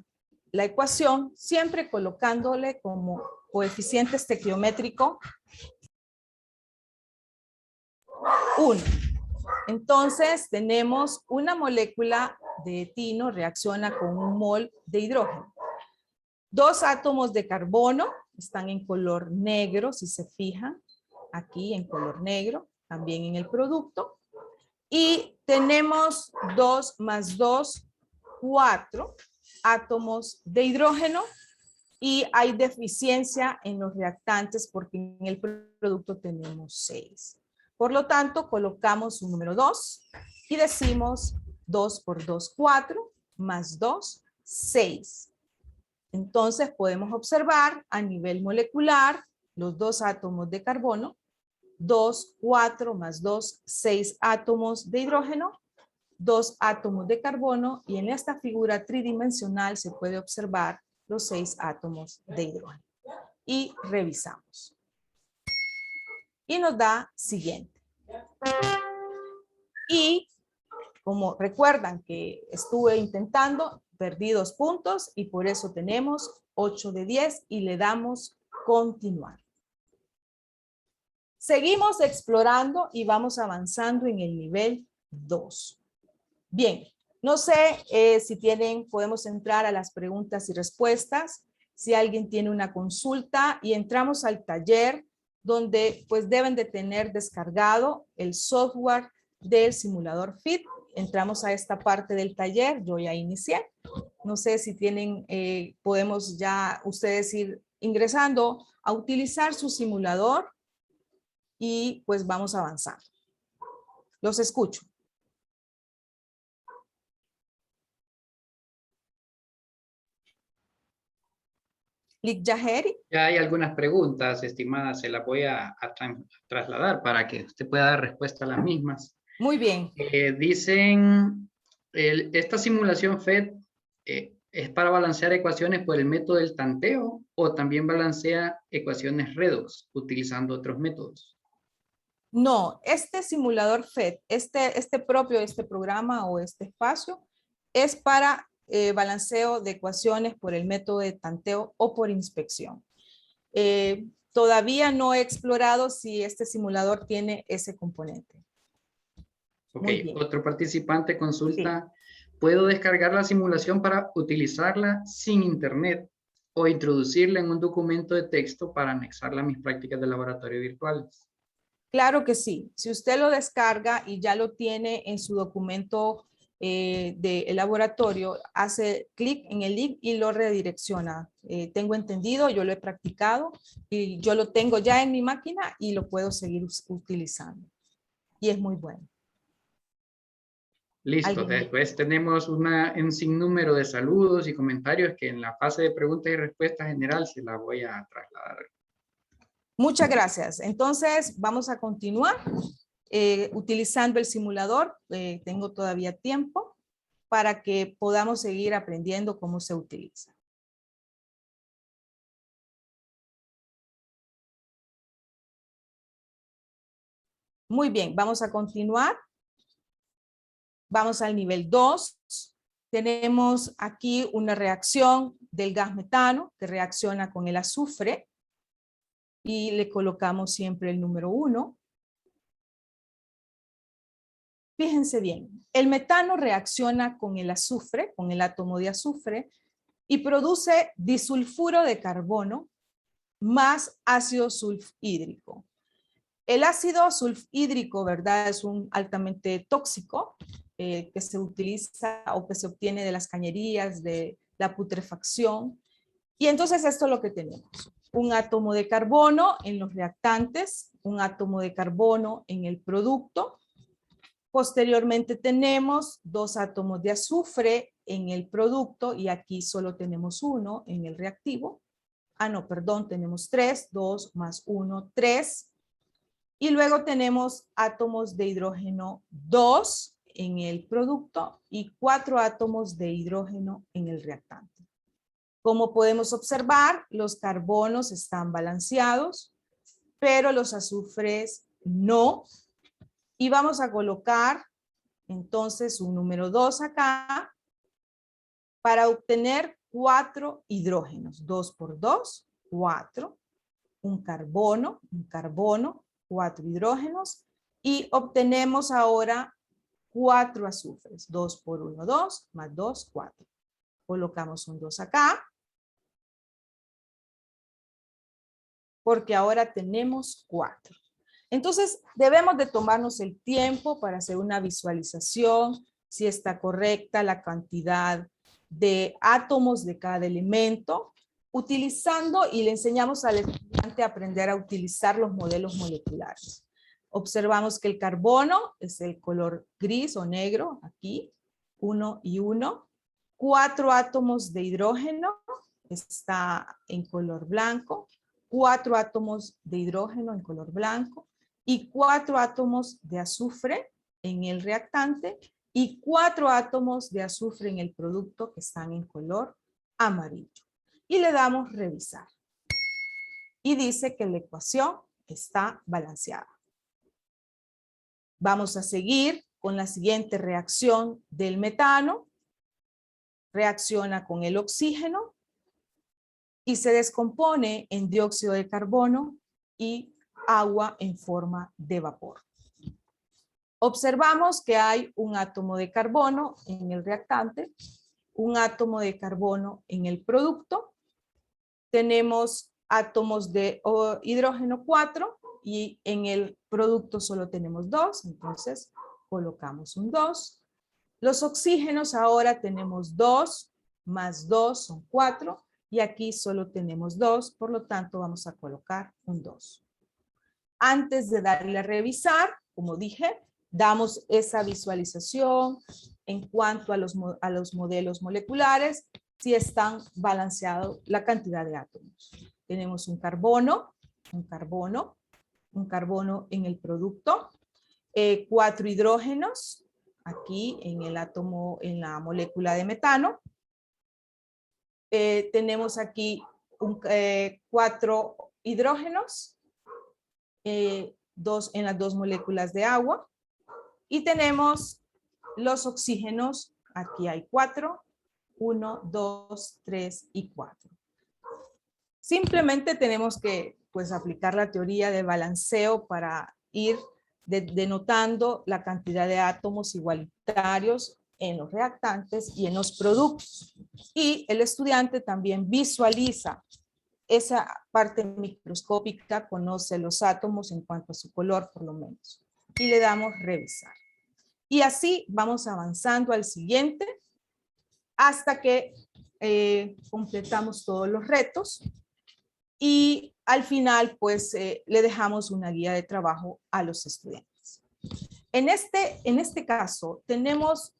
S2: ecuación, siempre colocándole como coeficiente estequiométrico 1. Entonces tenemos una molécula de etino reacciona con un mol de hidrógeno. 2 átomos de carbono están en color negro, si se fijan, aquí en color negro, también en el producto. Y tenemos 2 más 2, 4 átomos de hidrógeno y hay deficiencia en los reactantes porque en el producto tenemos 6. Por lo tanto, colocamos un número 2 y decimos 2 por 2, 4, más 2, 6. Entonces podemos observar a nivel molecular los 2 átomos de carbono, 2, 4 más 2, 6 átomos de hidrógeno, 2 átomos de carbono y en esta figura tridimensional se puede observar los 6 átomos de hidrógeno. Y revisamos. Y nos da siguiente. Y como recuerdan que estuve intentando, perdí 2 puntos y por eso tenemos 8 de 10 y le damos continuar. Seguimos explorando y vamos avanzando en el nivel 2. Bien, no sé si podemos entrar a las preguntas y respuestas, si alguien tiene una consulta y entramos al taller donde pues deben de tener descargado el software del simulador FIT. Entramos a esta parte del taller, yo ya inicié. No sé si podemos ya ustedes ir ingresando a utilizar su simulador y pues vamos avanzando. Los escucho. Lick Yaheri.
S1: Ya hay algunas preguntas, estimadas, se las voy a trasladar para que usted pueda dar respuesta a las mismas.
S2: Muy bien.
S1: Dicen, esta simulación FET es para balancear ecuaciones por el método del tanteo o también balancea ecuaciones redox utilizando otros métodos.
S2: No, este simulador FET, este programa o este espacio es para balanceo de ecuaciones por el método de tanteo o por inspección. Todavía no he explorado si este simulador tiene ese componente.
S1: Ok, otro participante consulta, sí. ¿Puedo descargar la simulación para utilizarla sin internet o introducirla en un documento de texto para anexarla a mis prácticas de laboratorio virtuales?
S2: Claro que sí. Si usted lo descarga y ya lo tiene en su documento del laboratorio, hace clic en el link y lo redirecciona. Tengo entendido, yo lo he practicado y yo lo tengo ya en mi máquina y lo puedo seguir utilizando. Y es muy bueno.
S1: Listo, después tenemos un sinnúmero de saludos y comentarios que en la fase de preguntas y respuestas general se la voy a trasladar.
S2: Muchas gracias. Entonces, vamos a continuar utilizando el simulador. Tengo todavía tiempo para que podamos seguir aprendiendo cómo se utiliza. Muy bien, vamos a continuar. Vamos al nivel 2. Tenemos aquí una reacción del gas metano que reacciona con el azufre y le colocamos siempre el número 1. Fíjense bien, el metano reacciona con el azufre, con el átomo de azufre, y produce disulfuro de carbono más ácido sulfhídrico. El ácido sulfhídrico, ¿verdad? Es un altamente tóxico que se utiliza o que se obtiene de las cañerías, de la putrefacción. Y entonces esto es lo que tenemos. Un átomo de carbono en los reactantes, un átomo de carbono en el producto. Posteriormente tenemos 2 átomos de azufre en el producto y aquí solo tenemos 1 en el reactivo. Ah, no, perdón, tenemos 3, 2 más 1, 3. Y luego tenemos átomos de hidrógeno 2 en el producto y 4 átomos de hidrógeno en el reactante. Como podemos observar, los carbonos están balanceados, pero los azufres no. Y vamos a colocar entonces un número 2 acá para obtener 4 hidrógenos. 2 por 2, 4. Un carbono, 4 hidrógenos. Y obtenemos ahora 4 azufres. 2 por 1, 2, más 2, 4. Colocamos un 2 acá. Porque ahora tenemos 4. Entonces, debemos de tomarnos el tiempo para hacer una visualización, si está correcta la cantidad de átomos de cada elemento, utilizando y le enseñamos al estudiante a aprender a utilizar los modelos moleculares. Observamos que el carbono es el color gris o negro, aquí, 1 y 1. 4 átomos de hidrógeno está en color blanco. 4 átomos de hidrógeno en color blanco y 4 átomos de azufre en el reactante y 4 átomos de azufre en el producto que están en color amarillo. Y le damos revisar. Y dice que la ecuación está balanceada. Vamos a seguir con la siguiente reacción del metano. Reacciona con el oxígeno y se descompone en dióxido de carbono y agua en forma de vapor. Observamos que hay un átomo de carbono en el reactante, un átomo de carbono en el producto. Tenemos átomos de hidrógeno 4 y en el producto solo tenemos 2, entonces colocamos un 2. Los oxígenos ahora tenemos 2, más 2 son 4, y aquí solo tenemos 2, por lo tanto vamos a colocar un 2. Antes de darle a revisar, como dije, damos esa visualización en cuanto a los modelos moleculares, si están balanceados la cantidad de átomos. Tenemos un carbono en el producto, 4 hidrógenos, aquí en el átomo, en la molécula de metano. Tenemos aquí 4 hidrógenos, en las 2 moléculas de agua. Y tenemos los oxígenos, aquí hay 4, 1, 2, 3 y 4. Simplemente tenemos que aplicar la teoría de balanceo para ir denotando la cantidad de átomos igualitarios en los reactantes y en los productos. Y el estudiante también visualiza esa parte microscópica, conoce los átomos en cuanto a su color por lo menos. Y le damos revisar. Y así vamos avanzando al siguiente hasta que completamos todos los retos. Y al final, le dejamos una guía de trabajo a los estudiantes. En este caso, tenemos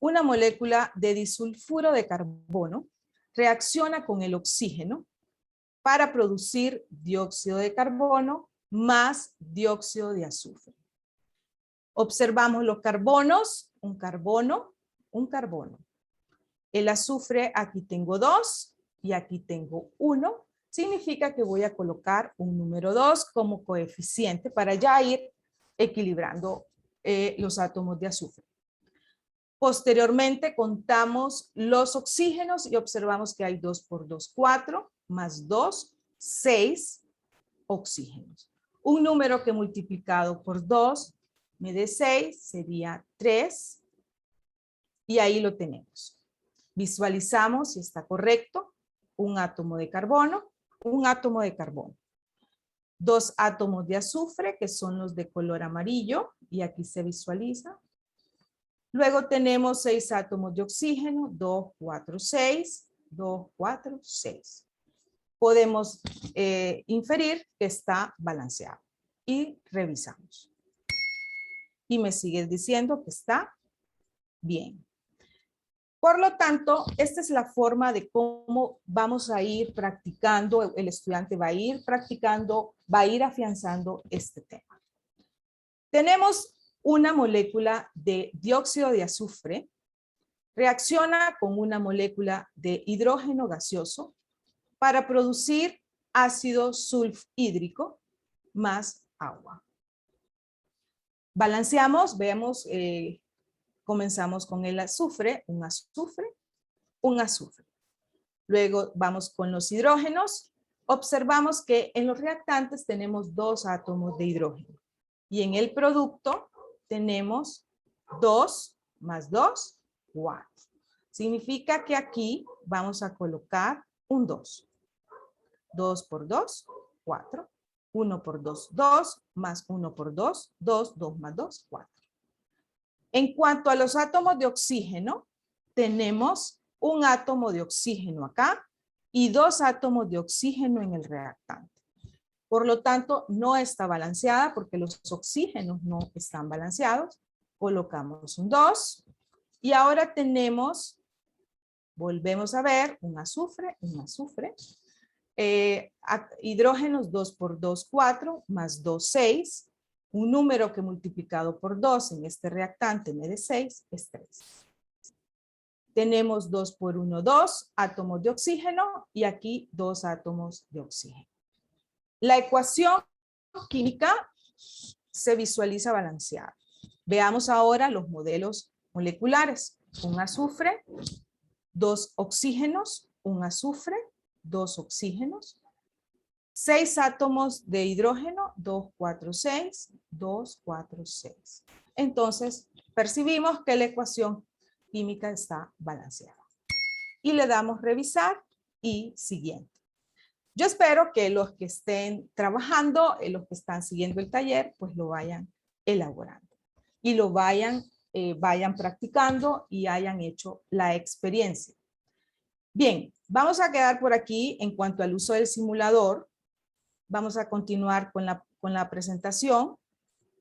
S2: una molécula de disulfuro de carbono, reacciona con el oxígeno para producir dióxido de carbono más dióxido de azufre. Observamos los carbonos, un carbono, un carbono. El azufre, aquí tengo 2 y aquí tengo 1. Significa que voy a colocar un número 2 como coeficiente para ya ir equilibrando los átomos de azufre. Posteriormente contamos los oxígenos y observamos que hay 2 por 2, 4, más 2, 6 oxígenos. Un número que multiplicado por 2 me dé 6, sería 3. Y ahí lo tenemos. Visualizamos si está correcto. Un átomo de carbono, un átomo de carbono. 2 átomos de azufre, que son los de color amarillo, y aquí se visualiza. Luego tenemos 6 átomos de oxígeno, 2, 4, 6, 2, 4, 6. Podemos inferir que está balanceado. Y revisamos. Y me sigues diciendo que está bien. Por lo tanto, esta es la forma de cómo vamos a ir practicando, el estudiante va a ir practicando, va a ir afianzando este tema. Tenemos una molécula de dióxido de azufre, reacciona con una molécula de hidrógeno gaseoso para producir ácido sulfhídrico más agua. Balanceamos, vemos, comenzamos con el azufre, un azufre, un azufre. Luego vamos con los hidrógenos. Observamos que en los reactantes tenemos 2 átomos de hidrógeno. Y en el producto tenemos 2 más 2, 4. Significa que aquí vamos a colocar un 2. 2 por 2, 4. 1 por 2, 2. Más 1 por 2, 2. 2 más 2, 4. En cuanto a los átomos de oxígeno, tenemos un átomo de oxígeno acá y 2 átomos de oxígeno en el reactante. Por lo tanto, no está balanceada porque los oxígenos no están balanceados. Colocamos un 2 y ahora tenemos, volvemos a ver, un azufre, hidrógenos 2 por 2, 4, más 2, 6. Un número que multiplicado por 2 en este reactante me dé 6 es 3. Tenemos 2 por 1, 2 átomos de oxígeno y aquí 2 átomos de oxígeno. La ecuación química se visualiza balanceada. Veamos ahora los modelos moleculares. Un azufre, 2 oxígenos, un azufre, 2 oxígenos. 6 átomos de hidrógeno, 2, 4, 6, 2, 4, 6. Entonces, percibimos que la ecuación química está balanceada. Y le damos revisar y siguiente. Yo espero que los que estén trabajando, los que están siguiendo el taller, pues lo vayan elaborando y lo vayan practicando y hayan hecho la experiencia. Bien, vamos a quedar por aquí en cuanto al uso del simulador. Vamos a continuar con la presentación,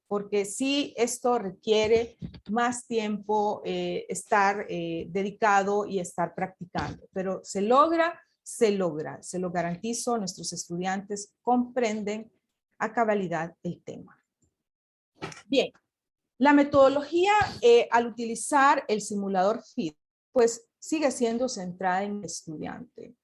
S2: porque sí, esto requiere más tiempo estar dedicado y estar practicando, pero se logra, se lo garantizo, nuestros estudiantes comprenden a cabalidad el tema. Bien, la metodología al utilizar el simulador FIT, pues sigue siendo centrada en el estudiante.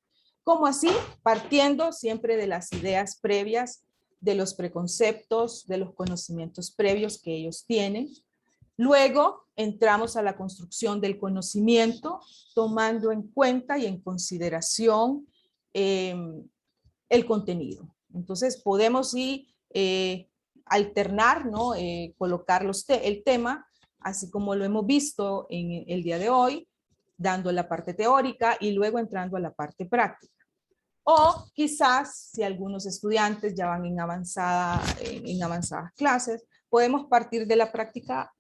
S2: ¿Cómo así? Partiendo siempre de las ideas previas, de los preconceptos, de los conocimientos previos que ellos tienen. Luego entramos a la construcción del conocimiento, tomando en cuenta y en consideración el contenido. Entonces podemos alternar, ¿no? Colocar el tema, así como lo hemos visto en el día de hoy, dando la parte teórica y luego entrando a la parte práctica. O quizás, si algunos estudiantes ya van en avanzadas clases, podemos partir de la práctica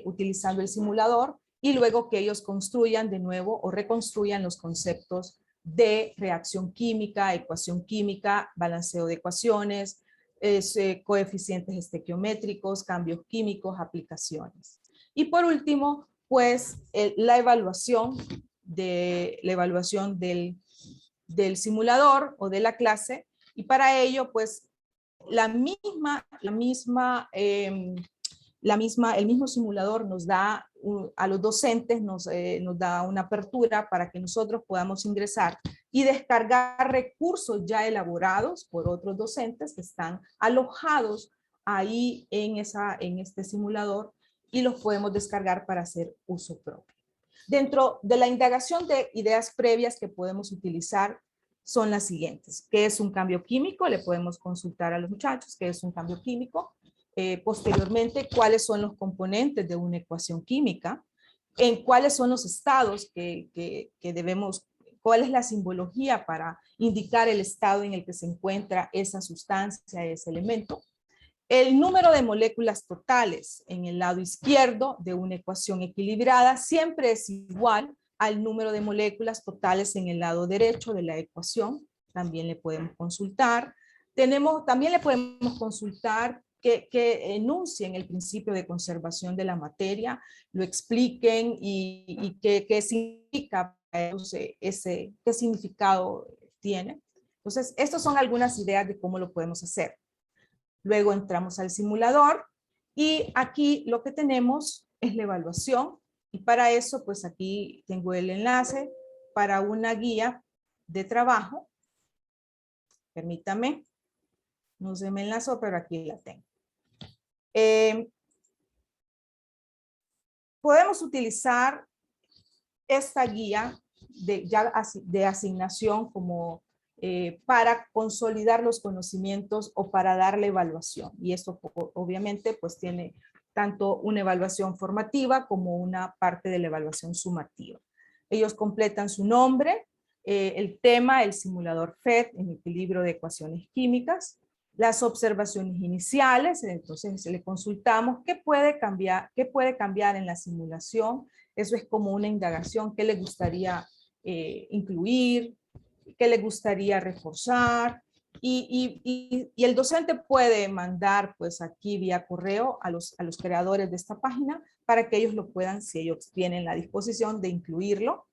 S2: utilizando el simulador y luego que ellos construyan de nuevo o reconstruyan los conceptos de reacción química, ecuación química, balanceo de ecuaciones, coeficientes estequiométricos, cambios químicos, aplicaciones. Y por último, pues la evaluación del simulador o de la clase, y para ello pues el mismo simulador nos da a los docentes nos da una apertura para que nosotros podamos ingresar y descargar recursos ya elaborados por otros docentes que están alojados ahí en este simulador y los podemos descargar para hacer uso propio. Dentro de la indagación de ideas previas que podemos utilizar son las siguientes. ¿Qué es un cambio químico? Le podemos consultar a los muchachos qué es un cambio químico. Posteriormente, cuáles son los componentes de una ecuación química, en cuáles son los estados que debemos, cuál es la simbología para indicar el estado en el que se encuentra esa sustancia, ese elemento. El número de moléculas totales en el lado izquierdo de una ecuación equilibrada siempre es igual al número de moléculas totales en el lado derecho de la ecuación. También le podemos consultar. También le podemos consultar que enuncien el principio de conservación de la materia, lo expliquen y qué significa qué significado tiene. Entonces, estas son algunas ideas de cómo lo podemos hacer. Luego entramos al simulador y aquí lo que tenemos es la evaluación y para eso pues aquí tengo el enlace para una guía de trabajo. Permítame, no se me enlazó, pero aquí la tengo. Podemos utilizar esta guía de asignación como para consolidar los conocimientos o para darle evaluación. Y esto obviamente pues tiene tanto una evaluación formativa como una parte de la evaluación sumativa. Ellos completan su nombre, el tema, el simulador FET en equilibrio de ecuaciones químicas, las observaciones iniciales, entonces le consultamos qué puede cambiar en la simulación. Eso es como una indagación, qué le gustaría incluir, qué le gustaría reforzar, y el docente puede mandar pues aquí vía correo a los creadores de esta página para que ellos lo puedan, si ellos tienen la disposición de incluirlo.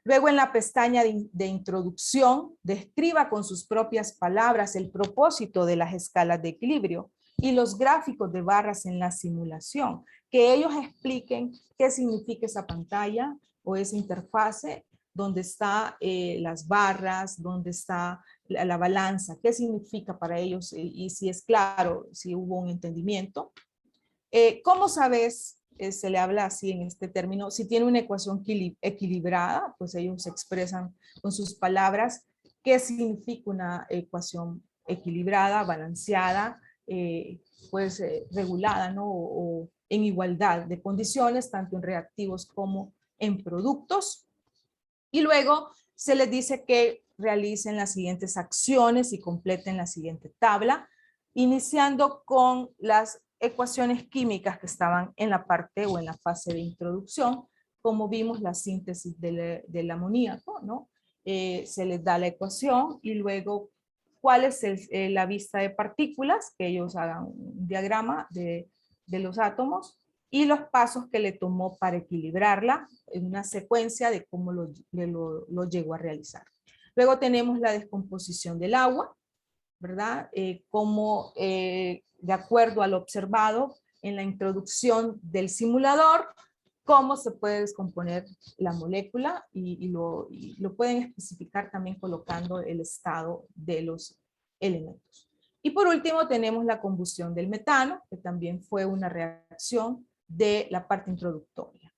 S2: Luego en la pestaña de introducción, describa con sus propias palabras el propósito de las escalas de equilibrio y los gráficos de barras en la simulación, que ellos expliquen qué significa esa pantalla o esa interfase, dónde están las barras, dónde está la balanza, qué significa para ellos y si es claro, si hubo un entendimiento. ¿Cómo sabes? Se le habla así en este término, si tiene una ecuación equilibrada, pues ellos expresan con sus palabras qué significa una ecuación equilibrada, balanceada, regulada, ¿no? O en igualdad de condiciones, tanto en reactivos como en productos. Y luego se les dice que realicen las siguientes acciones y completen la siguiente tabla, iniciando con las ecuaciones químicas que estaban en la parte o en la fase de introducción, como vimos la síntesis del amoníaco, ¿no? Se les da la ecuación y luego cuál es la vista de partículas, que ellos hagan un diagrama de los átomos, y los pasos que le tomó para equilibrarla en una secuencia de cómo lo llegó a realizar. Luego tenemos la descomposición del agua, ¿verdad? De acuerdo a lo observado en la introducción del simulador, cómo se puede descomponer la molécula y lo pueden especificar también colocando el estado de los elementos. Y por último tenemos la combustión del metano, que también fue una reacción de la parte introductoria.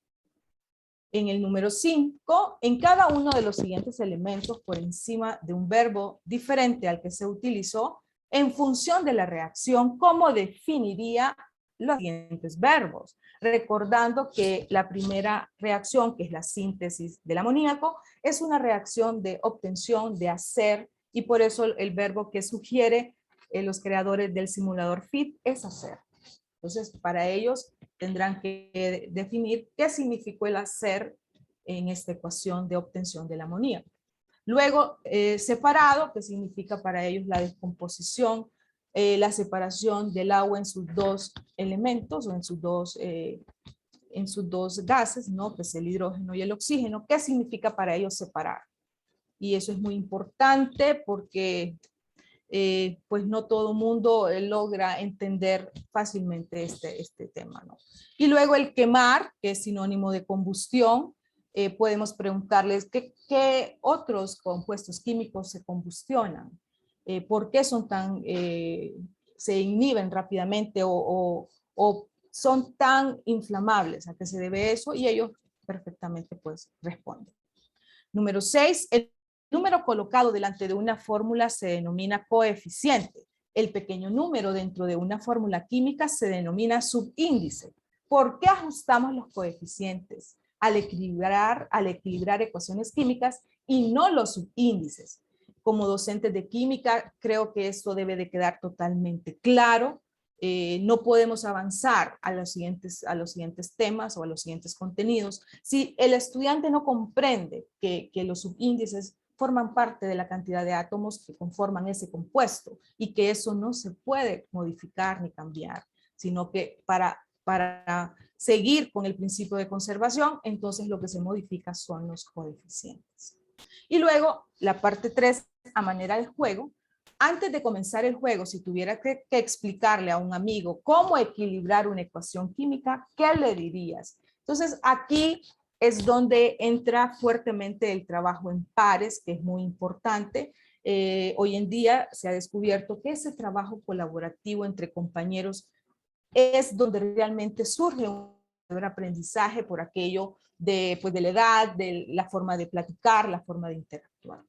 S2: En el número 5, en cada uno de los siguientes elementos por encima de un verbo diferente al que se utilizó, en función de la reacción, ¿cómo definiría los siguientes verbos? Recordando que la primera reacción, que es la síntesis del amoníaco, es una reacción de obtención, de hacer, y por eso el verbo que sugiere los creadores del simulador FIT es hacer. Entonces, para ellos tendrán que definir qué significó el hacer en esta ecuación de obtención del amoníaco. Luego, separado, que significa para ellos la descomposición, la separación del agua en sus dos elementos o en sus dos gases, ¿no? Que es el hidrógeno y el oxígeno. ¿Qué significa para ellos separar? Y eso es muy importante porque pues no todo mundo logra entender fácilmente este tema, ¿no? Y luego el quemar, que es sinónimo de combustión, podemos preguntarles qué otros compuestos químicos se combustionan, por qué son se inhiben rápidamente o son tan inflamables, ¿a qué se debe eso? Y ellos perfectamente pues responden. Número 6, el número colocado delante de una fórmula se denomina coeficiente. El pequeño número dentro de una fórmula química se denomina subíndice. ¿Por qué ajustamos los coeficientes al equilibrar ecuaciones químicas y no los subíndices? Como docentes de química, creo que esto debe de quedar totalmente claro. No podemos avanzar a los siguientes temas o a los siguientes contenidos si el estudiante no comprende que los subíndices forman parte de la cantidad de átomos que conforman ese compuesto y que eso no se puede modificar ni cambiar, sino que para seguir con el principio de conservación, entonces lo que se modifica son los coeficientes. Y luego la parte 3, a manera de juego. Antes de comenzar el juego, si tuviera que explicarle a un amigo cómo equilibrar una ecuación química, ¿qué le dirías? Entonces, aquí es donde entra fuertemente el trabajo en pares, que es muy importante. Hoy en día se ha descubierto que ese trabajo colaborativo entre compañeros es donde realmente surge un aprendizaje por aquello de la edad, de la forma de platicar, la forma de interactuar.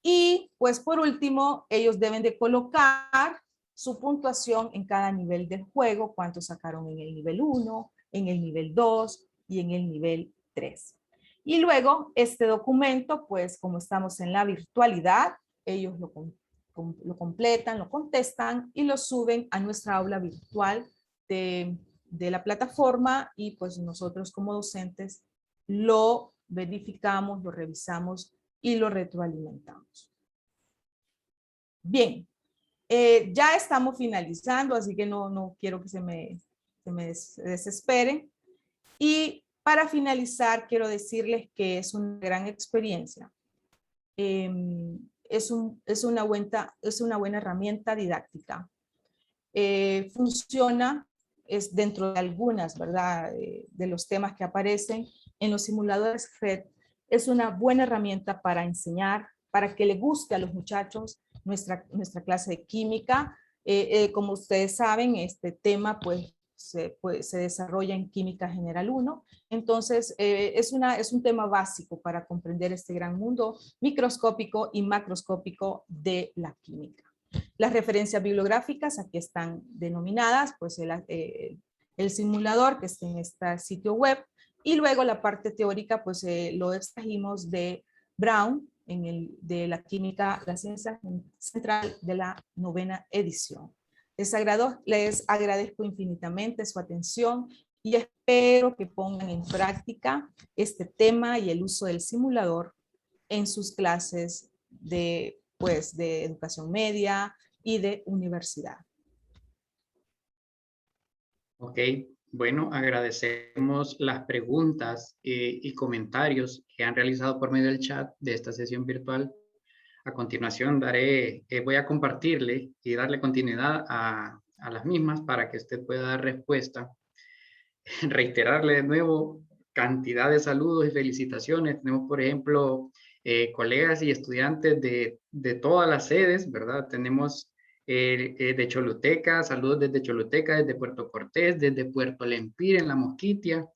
S2: Y pues por último, ellos deben de colocar su puntuación en cada nivel del juego, cuánto sacaron en el nivel 1, en el nivel 2 y en el nivel 3. Y luego este documento, pues como estamos en la virtualidad, ellos lo completan, lo contestan y lo suben a nuestra aula virtual de la plataforma y pues nosotros como docentes lo verificamos, lo revisamos y lo retroalimentamos. Bien, ya estamos finalizando, así que no quiero que se me desesperen. Y para finalizar, quiero decirles que es una gran experiencia. Es una buena herramienta didáctica. Funciona dentro de algunas, ¿verdad? De los temas que aparecen en los simuladores FET. Es una buena herramienta para enseñar, para que le guste a los muchachos nuestra clase de química. Como ustedes saben, este tema pues se desarrolla en Química General 1. Entonces, es un tema básico para comprender este gran mundo microscópico y macroscópico de la química. Las referencias bibliográficas aquí están denominadas, pues el simulador que está en este sitio web, y luego la parte teórica pues lo extrajimos de Brown, de la química, la ciencia central de la 9ª edición. Les agradezco infinitamente su atención y espero que pongan en práctica este tema y el uso del simulador en sus clases de educación media y de universidad.
S1: Ok, bueno, agradecemos las preguntas y comentarios que han realizado por medio del chat de esta sesión virtual. A continuación voy a compartirle y darle continuidad a las mismas para que usted pueda dar respuesta. Reiterarle de nuevo cantidad de saludos y felicitaciones. Tenemos, por ejemplo, colegas y estudiantes de todas las sedes, ¿verdad? Tenemos de Choluteca, saludos desde Choluteca, desde Puerto Cortés, desde Puerto Lempira en La Mosquitia.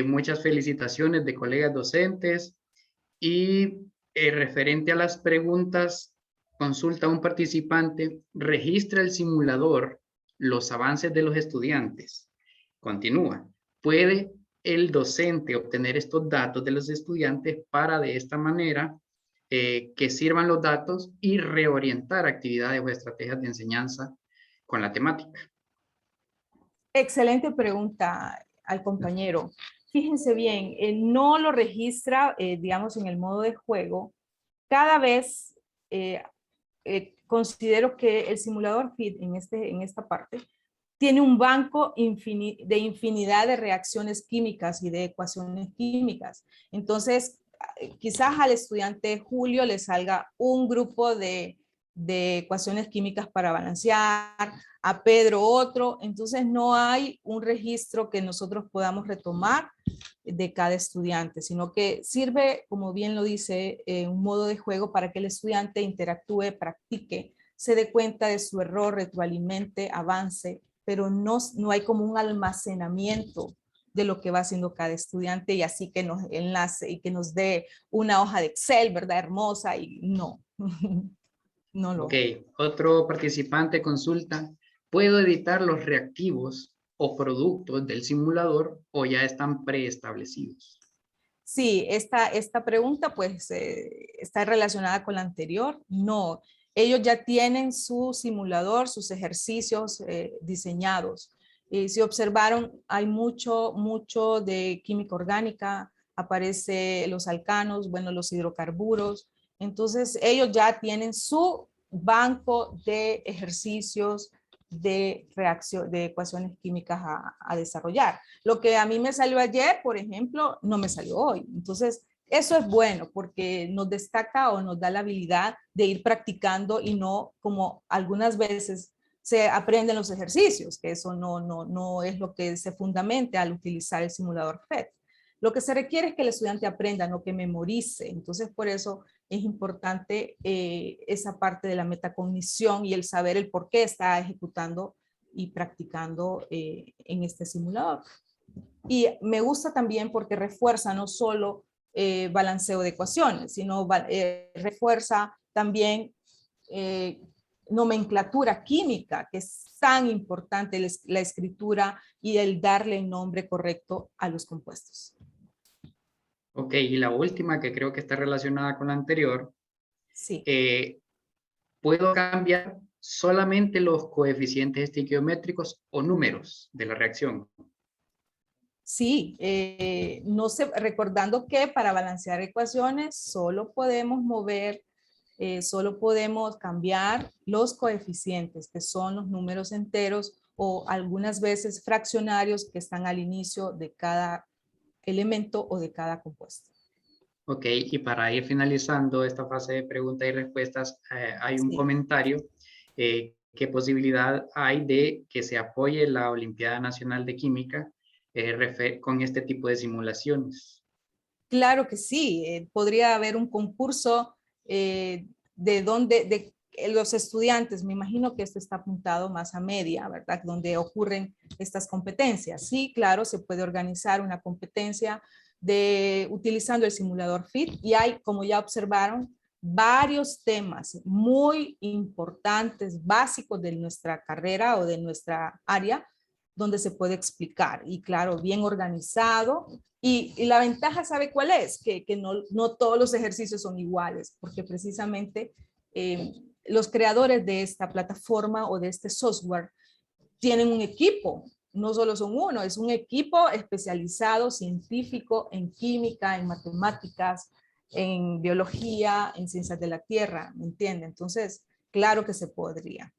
S1: Muchas felicitaciones de colegas docentes. Y referente a las preguntas, consulta a un participante, registra el simulador los avances de los estudiantes. Continúa. ¿Puede el docente obtener estos datos de los estudiantes para de esta manera que sirvan los datos y reorientar actividades o estrategias de enseñanza con la temática?
S2: Excelente pregunta al compañero. Fíjense bien, no lo registra, digamos, en el modo de juego. Cada vez considero que el simulador FIT en esta parte tiene un banco de infinidad de reacciones químicas y de ecuaciones químicas. Entonces, quizás al estudiante Julio le salga un grupo de ecuaciones químicas para balancear, a Pedro otro, entonces no hay un registro que nosotros podamos retomar de cada estudiante, sino que sirve, como bien lo dice, un modo de juego para que el estudiante interactúe, practique, se dé cuenta de su error, retroalimente, avance, pero no hay como un almacenamiento de lo que va haciendo cada estudiante y así que nos enlace y que nos dé una hoja de Excel, ¿verdad? Hermosa y no. No lo.
S1: Ok, otro participante consulta, ¿puedo editar los reactivos o productos del simulador o ya están preestablecidos?
S2: Sí, esta pregunta pues está relacionada con la anterior. No, ellos ya tienen su simulador, sus ejercicios diseñados. Y si observaron, hay mucho de química orgánica, aparece los alcanos, bueno, los hidrocarburos. Entonces, ellos ya tienen su banco de ejercicios de reacción, de ecuaciones químicas a desarrollar. Lo que a mí me salió ayer, por ejemplo, no me salió hoy. Entonces, eso es bueno porque nos destaca o nos da la habilidad de ir practicando y no como algunas veces se aprenden los ejercicios, que eso no es lo que se fundamenta al utilizar el simulador FET. Lo que se requiere es que el estudiante aprenda, no que memorice. Entonces, por eso es importante esa parte de la metacognición y el saber el por qué está ejecutando y practicando en este simulador. Y me gusta también porque refuerza no solo balanceo de ecuaciones, sino refuerza también nomenclatura química, que es tan importante la escritura y el darle el nombre correcto a los compuestos.
S1: Ok, y la última que creo que está relacionada con la anterior.
S2: Sí.
S1: ¿Puedo cambiar solamente los coeficientes estequiométricos o números de la reacción?
S2: Sí, no sé, recordando que para balancear ecuaciones solo podemos mover, solo podemos cambiar los coeficientes, que son los números enteros o algunas veces fraccionarios que están al inicio de cada elemento o de cada compuesto.
S1: Ok, y para ir finalizando esta fase de preguntas y respuestas, hay un
S2: Sí.
S1: comentario. ¿Qué posibilidad hay de que se apoye la Olimpiada Nacional de Química con este tipo de simulaciones?
S2: Claro que sí, podría haber un concurso de los estudiantes, me imagino que esto está apuntado más a media, ¿verdad? Donde ocurren estas competencias. Sí, claro, se puede organizar una competencia utilizando el simulador FIT y hay, como ya observaron, varios temas muy importantes, básicos de nuestra carrera o de nuestra área, donde se puede explicar. Y claro, bien organizado. Y la ventaja, ¿sabe cuál es? Que no todos los ejercicios son iguales, porque precisamente los creadores de esta plataforma o de este software tienen un equipo. No solo son uno, es un equipo especializado, científico, en química, en matemáticas, en biología, en ciencias de la tierra, ¿me entiende? Entonces, claro que se podría.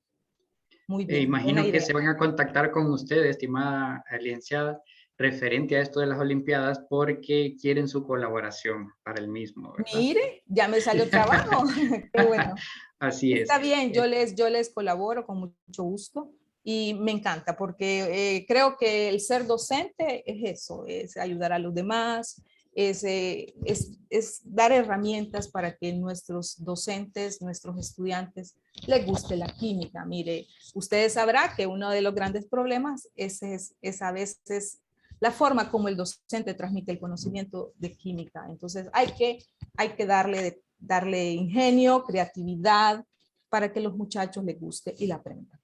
S2: Muy bien, buena
S1: Imagino que
S2: idea.
S1: se van a contactar con usted, estimada licenciada, referente a esto de las Olimpiadas, porque quieren su colaboración para el mismo, ¿verdad?
S2: Mire, ya me salió trabajo. Qué bueno.
S1: Así es.
S2: Está bien, yo les colaboro con mucho gusto y me encanta porque creo que el ser docente es eso, es ayudar a los demás, es dar herramientas para que nuestros docentes, nuestros estudiantes les guste la química. Mire, ustedes sabrán que uno de los grandes problemas es a veces la forma como el docente transmite el conocimiento de química. Entonces hay que darle ingenio, creatividad, para que los muchachos les guste y la aprendan.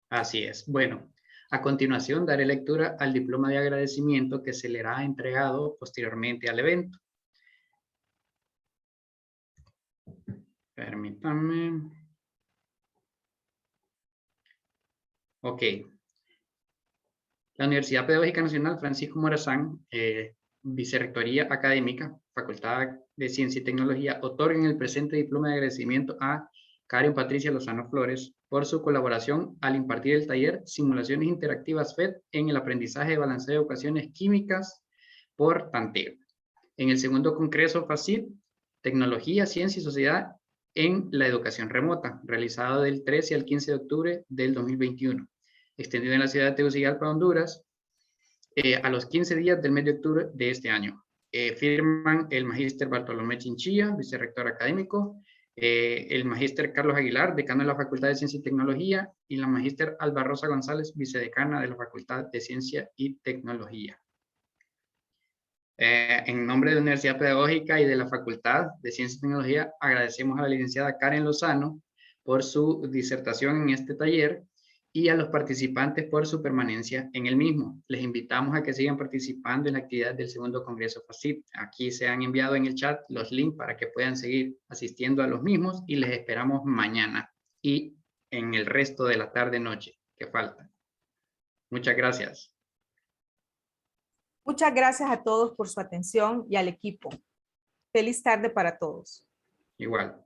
S1: Así es. Bueno, a continuación daré lectura al diploma de agradecimiento que se le hará entregado posteriormente al evento. Permítanme. Ok. La Universidad Pedagógica Nacional Francisco Morazán, Vicerrectoría Académica, Facultad de Ciencia y Tecnología, otorga en el presente diploma de agradecimiento a Karen Patricia Lozano Flores por su colaboración al impartir el taller Simulaciones Interactivas FED en el aprendizaje de balanceo de ecuaciones químicas por tanteo. En el segundo congreso FACIT, Tecnología, Ciencia y Sociedad en la Educación Remota, realizado del 13 al 15 de octubre del 2021. Extendido en la ciudad de Tegucigalpa, Honduras, a los 15 días del mes de octubre de este año. Firman el magíster Bartolomé Chinchilla, vicerrector académico, el magíster Carlos Aguilar, decano de la Facultad de Ciencia y Tecnología, y la magíster Alba Rosa González, vicedecana de la Facultad de Ciencia y Tecnología. En nombre de la Universidad Pedagógica y de la Facultad de Ciencia y Tecnología, agradecemos a la licenciada Karen Lozano por su disertación en este taller y a los participantes por su permanencia en el mismo. Les invitamos a que sigan participando en la actividad del segundo Congreso FACIT. Aquí se han enviado en el chat los links para que puedan seguir asistiendo a los mismos y les esperamos mañana y en el resto de la tarde-noche que falta. Muchas gracias.
S2: Muchas gracias a todos por su atención y al equipo. Feliz tarde para todos.
S1: Igual.